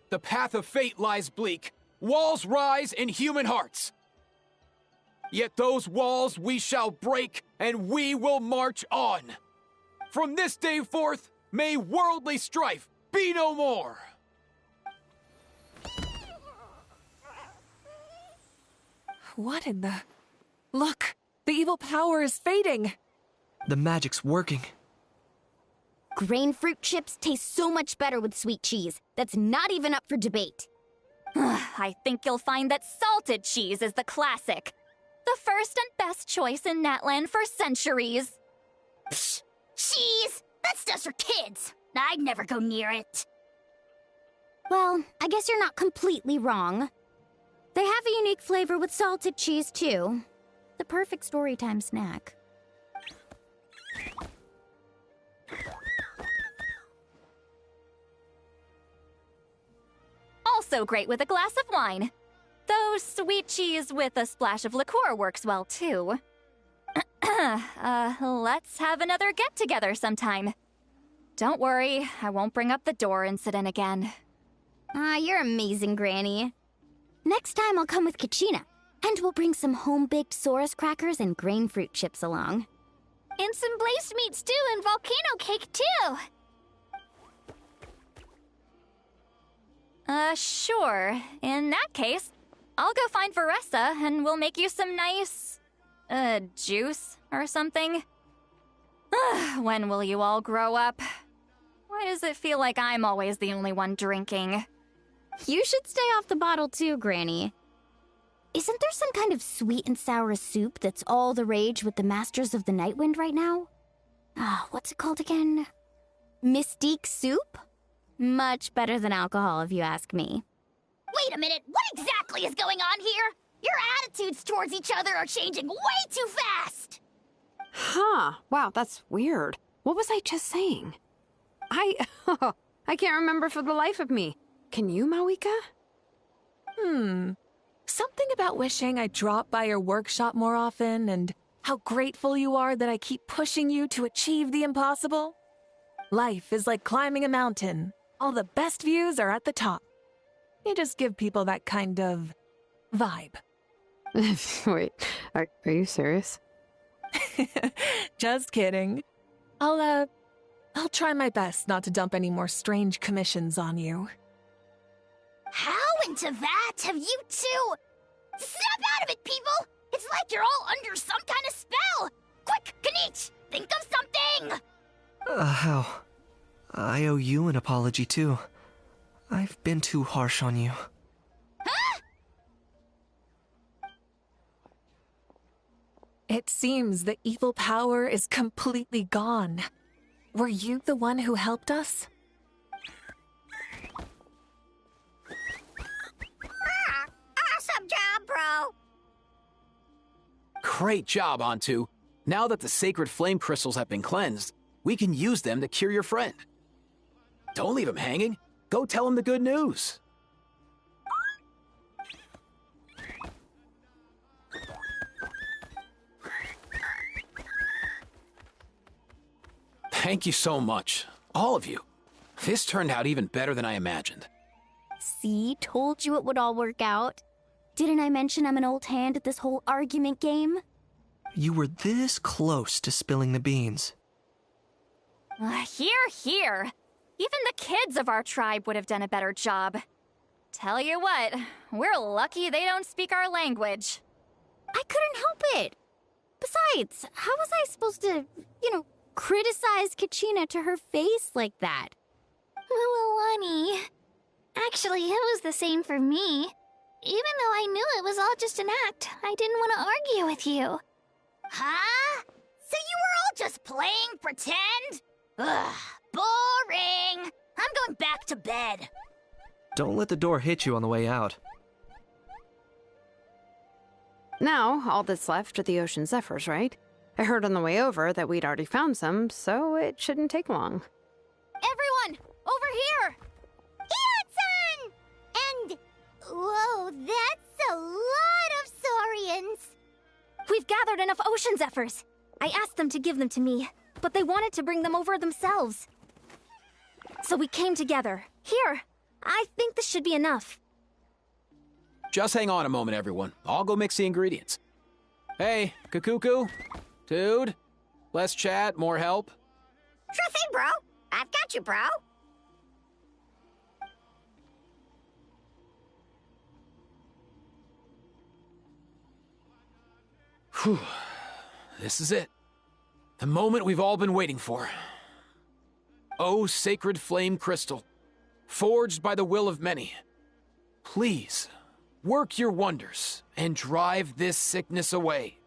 The path of fate lies bleak. Walls rise in human hearts. Yet those walls we shall break, and we will march on. From this day forth, may worldly strife be no more. What in the... Look! The evil power is fading! The magic's working. Grain fruit chips taste so much better with sweet cheese. That's not even up for debate. I think you'll find that salted cheese is the classic. The first and best choice in Natlan for centuries. Psh, cheese! That's just for kids. I'd never go near it. Well, I guess you're not completely wrong. They have a unique flavor with salted cheese, too. The perfect storytime snack. Also great with a glass of wine. Though sweet cheese with a splash of liqueur works well, too. Let's have another get-together sometime. Don't worry, I won't bring up the door incident again. You're amazing, Granny. Next time I'll come with Kachina, and we'll bring some home-baked Saurus crackers and grain fruit chips along. And some blazed meat stew and volcano cake, too! Sure. In that case, I'll go find Varessa and we'll make you some nice... juice or something. When will you all grow up? Why does it feel like I'm always the only one drinking? You should stay off the bottle too, Granny. Isn't there some kind of sweet and sour soup that's all the rage with the Masters of the Nightwind right now? What's it called again? Mystique soup? Much better than alcohol, if you ask me. Wait a minute, what exactly is going on here? Your attitudes towards each other are changing way too fast! Huh. Wow, that's weird. What was I just saying? I can't remember for the life of me. Can you, Mawika? Something about wishing I'd drop by your workshop more often, and how grateful you are that I keep pushing you to achieve the impossible. Life is like climbing a mountain. All the best views are at the top. You just give people that kind of vibe. Wait, are you serious? Just kidding. I'll try my best not to dump any more strange commissions on you. How into that have you two? Snap out of it, people! It's like you're all under some kind of spell! Quick, Kanich, think of something! How? I owe you an apology, too. I've been too harsh on you. Huh? It seems the evil power is completely gone. Were you the one who helped us? Awesome job, bro! Great job, Antu. Now that the sacred flame crystals have been cleansed, we can use them to cure your friend. Don't leave him hanging. Go tell him the good news. Thank you so much, all of you. This turned out even better than I imagined. See, told you it would all work out. Didn't I mention I'm an old hand at this whole argument game? You were this close to spilling the beans. Here. Even the kids of our tribe would have done a better job. Tell you what, we're lucky they don't speak our language. I couldn't help it. Besides, how was I supposed to, criticize Kachina to her face like that? Honey. Actually, it was the same for me. Even though I knew it was all just an act, I didn't want to argue with you. Huh? So you were all just playing pretend? Ugh, boring. I'm going back to bed. Don't let the door hit you on the way out. Now, all that's left are the ocean zephyrs, right? I heard on the way over that we'd already found some, so it shouldn't take long. Everyone, over here! Eon-san! And... whoa, that's a lot of saurians! We've gathered enough ocean zephyrs. I asked them to give them to me, but they wanted to bring them over themselves. So we came together. Here, I think this should be enough. Just hang on a moment, everyone. I'll go mix the ingredients. Hey, Kakuku? Dude? Less chat, more help? Sure thing, bro. I've got you, bro. Whew. This is it. The moment we've all been waiting for. Oh, sacred flame crystal, forged by the will of many. Please, work your wonders and drive this sickness away.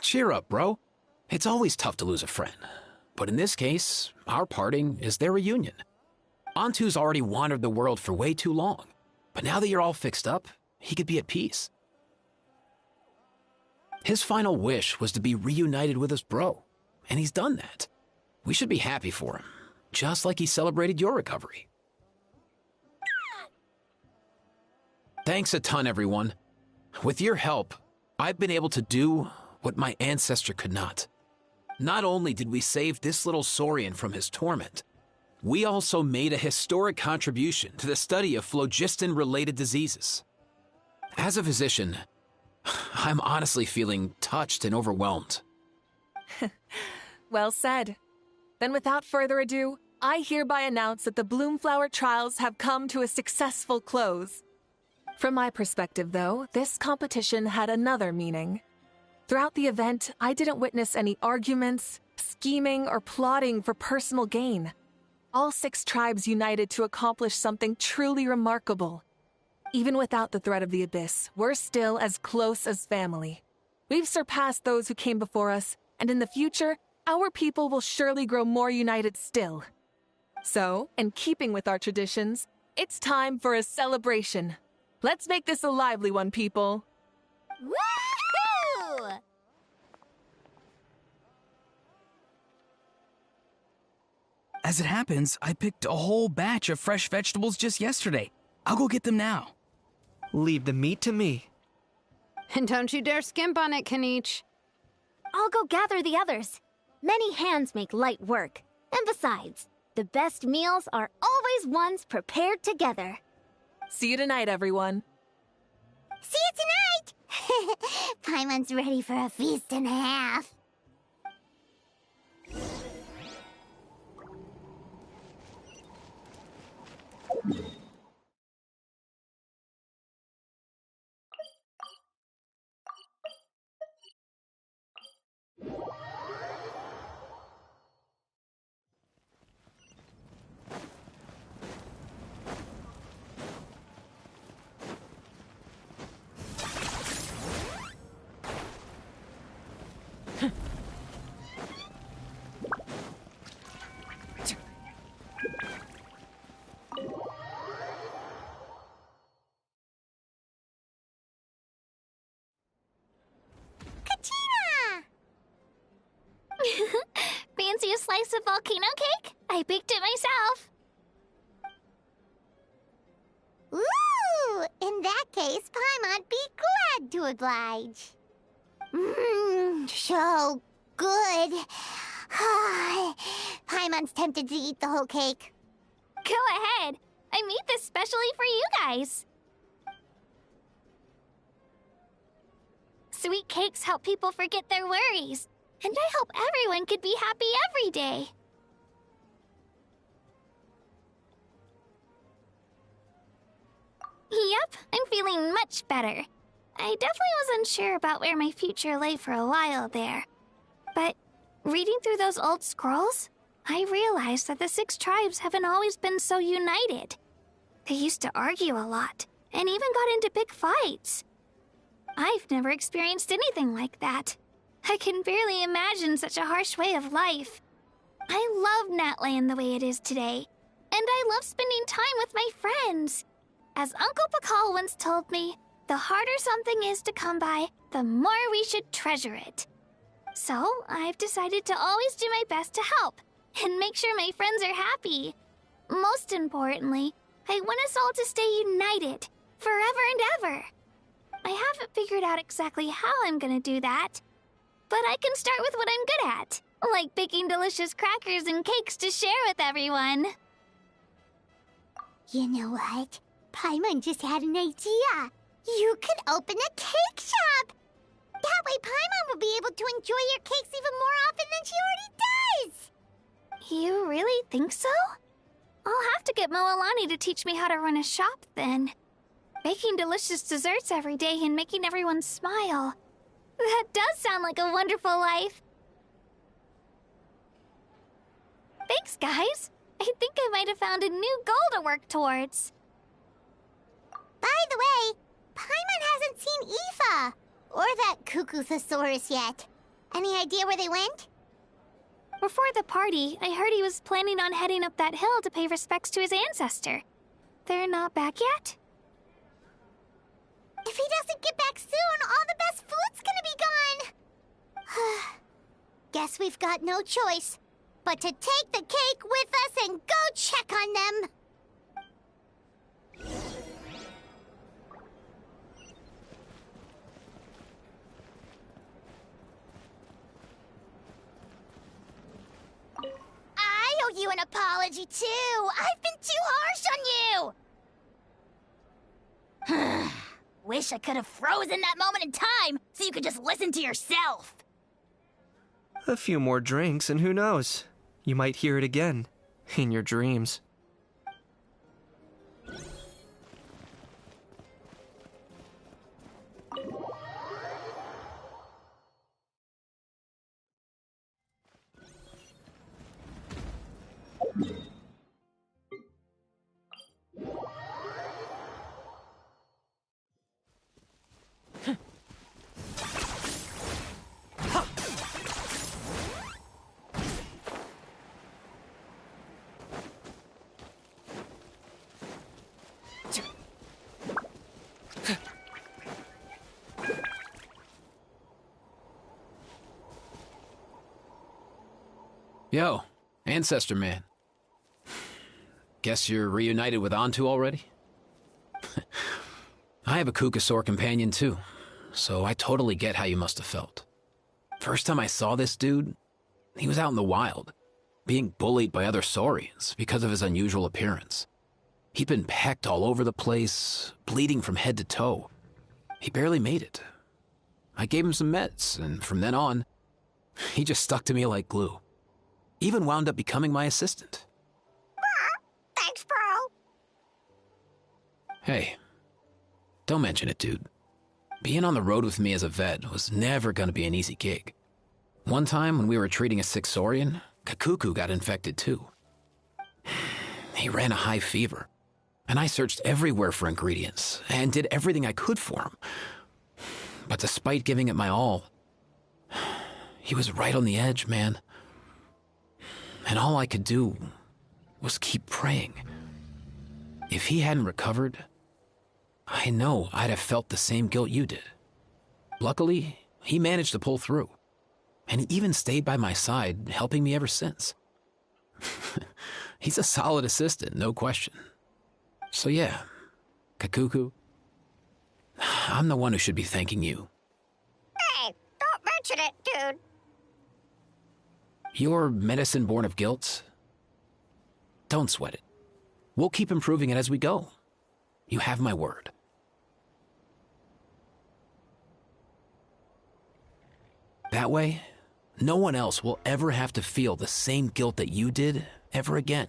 Cheer up, bro. It's always tough to lose a friend. But in this case, our parting is their reunion. Antu's already wandered the world for way too long. But now that you're all fixed up, he could be at peace. His final wish was to be reunited with his bro. And he's done that. We should be happy for him. Just like he celebrated your recovery. Thanks a ton, everyone. With your help, I've been able to do what my ancestor could not. Not only did we save this little saurian from his torment, we also made a historic contribution to the study of phlogiston-related diseases. As a physician, I'm honestly feeling touched and overwhelmed. Well said. Then without further ado, I hereby announce that the Bloomflower trials have come to a successful close. From my perspective, though, this competition had another meaning. Throughout the event, I didn't witness any arguments, scheming, or plotting for personal gain. All 6 tribes united to accomplish something truly remarkable. Even without the threat of the Abyss, we're still as close as family. We've surpassed those who came before us, and in the future, our people will surely grow more united still. So, in keeping with our traditions, it's time for a celebration. Let's make this a lively one, people. Woohoo! As it happens, I picked a whole batch of fresh vegetables just yesterday. I'll go get them now. Leave the meat to me. And don't you dare skimp on it, Kanich. I'll go gather the others. Many hands make light work. And besides, the best meals are always ones prepared together. See you tonight, everyone. See you tonight! Paimon's ready for a feast and a half. Fancy a slice of volcano cake? I baked it myself. Ooh! In that case, Paimon'd be glad to oblige. Mmm, so good. Paimon's tempted to eat the whole cake. Go ahead. I made this specially for you guys. Sweet cakes help people forget their worries. And I hope everyone could be happy every day. Yep, I'm feeling much better. I definitely was unsure about where my future lay for a while there. But reading through those old scrolls, I realized that the 6 tribes haven't always been so united. They used to argue a lot, and even got into big fights. I've never experienced anything like that. I can barely imagine such a harsh way of life. I love Natland the way it is today, and I love spending time with my friends. As Uncle Pakal once told me, the harder something is to come by, the more we should treasure it. So, I've decided to always do my best to help, and make sure my friends are happy. Most importantly, I want us all to stay united, forever and ever. I haven't figured out exactly how I'm gonna do that, but I can start with what I'm good at, like baking delicious crackers and cakes to share with everyone. You know what? Paimon just had an idea. You could open a cake shop. That way Paimon will be able to enjoy your cakes even more often than she already does. You really think so? I'll have to get Moalani to teach me how to run a shop then. Baking delicious desserts every day and making everyone smile. That does sound like a wonderful life. Thanks, guys. I think I might have found a new goal to work towards. By the way, Paimon hasn't seen Aoife or that cuckoo thesaurus yet. Any idea where they went? Before the party, I heard he was planning on heading up that hill to pay respects to his ancestor. They're not back yet? If he doesn't get back soon, all the best food's gonna be gone. Guess we've got no choice but to take the cake with us and go check on them. I owe you an apology, too. I've been too harsh on you. Wish I could have frozen that moment in time so you could just listen to yourself. A few more drinks, and who knows? You might hear it again. In your dreams. Yo, Ancestor Man. Guess you're reunited with Antu already? I have a Kukasaur companion too, so I totally get how you must have felt. First time I saw this dude, he was out in the wild, being bullied by other saurians because of his unusual appearance. He'd been pecked all over the place, bleeding from head to toe. He barely made it. I gave him some meds, and from then on, he just stuck to me like glue. Even wound up becoming my assistant. Thanks, bro. Hey, don't mention it, dude. Being on the road with me as a vet was never gonna be an easy gig. One time when we were treating a sick saurian, Kakuku got infected too. He ran a high fever, and I searched everywhere for ingredients and did everything I could for him. But despite giving it my all, he was right on the edge, man. And all I could do was keep praying. If he hadn't recovered, I know I'd have felt the same guilt you did. Luckily, he managed to pull through, and he even stayed by my side, helping me ever since. He's a solid assistant, no question. So yeah, Kakuku, I'm the one who should be thanking you. Hey, don't mention it, dude. Your medicine born of guilt? Don't sweat it. We'll keep improving it as we go. You have my word. That way, no one else will ever have to feel the same guilt that you did ever again.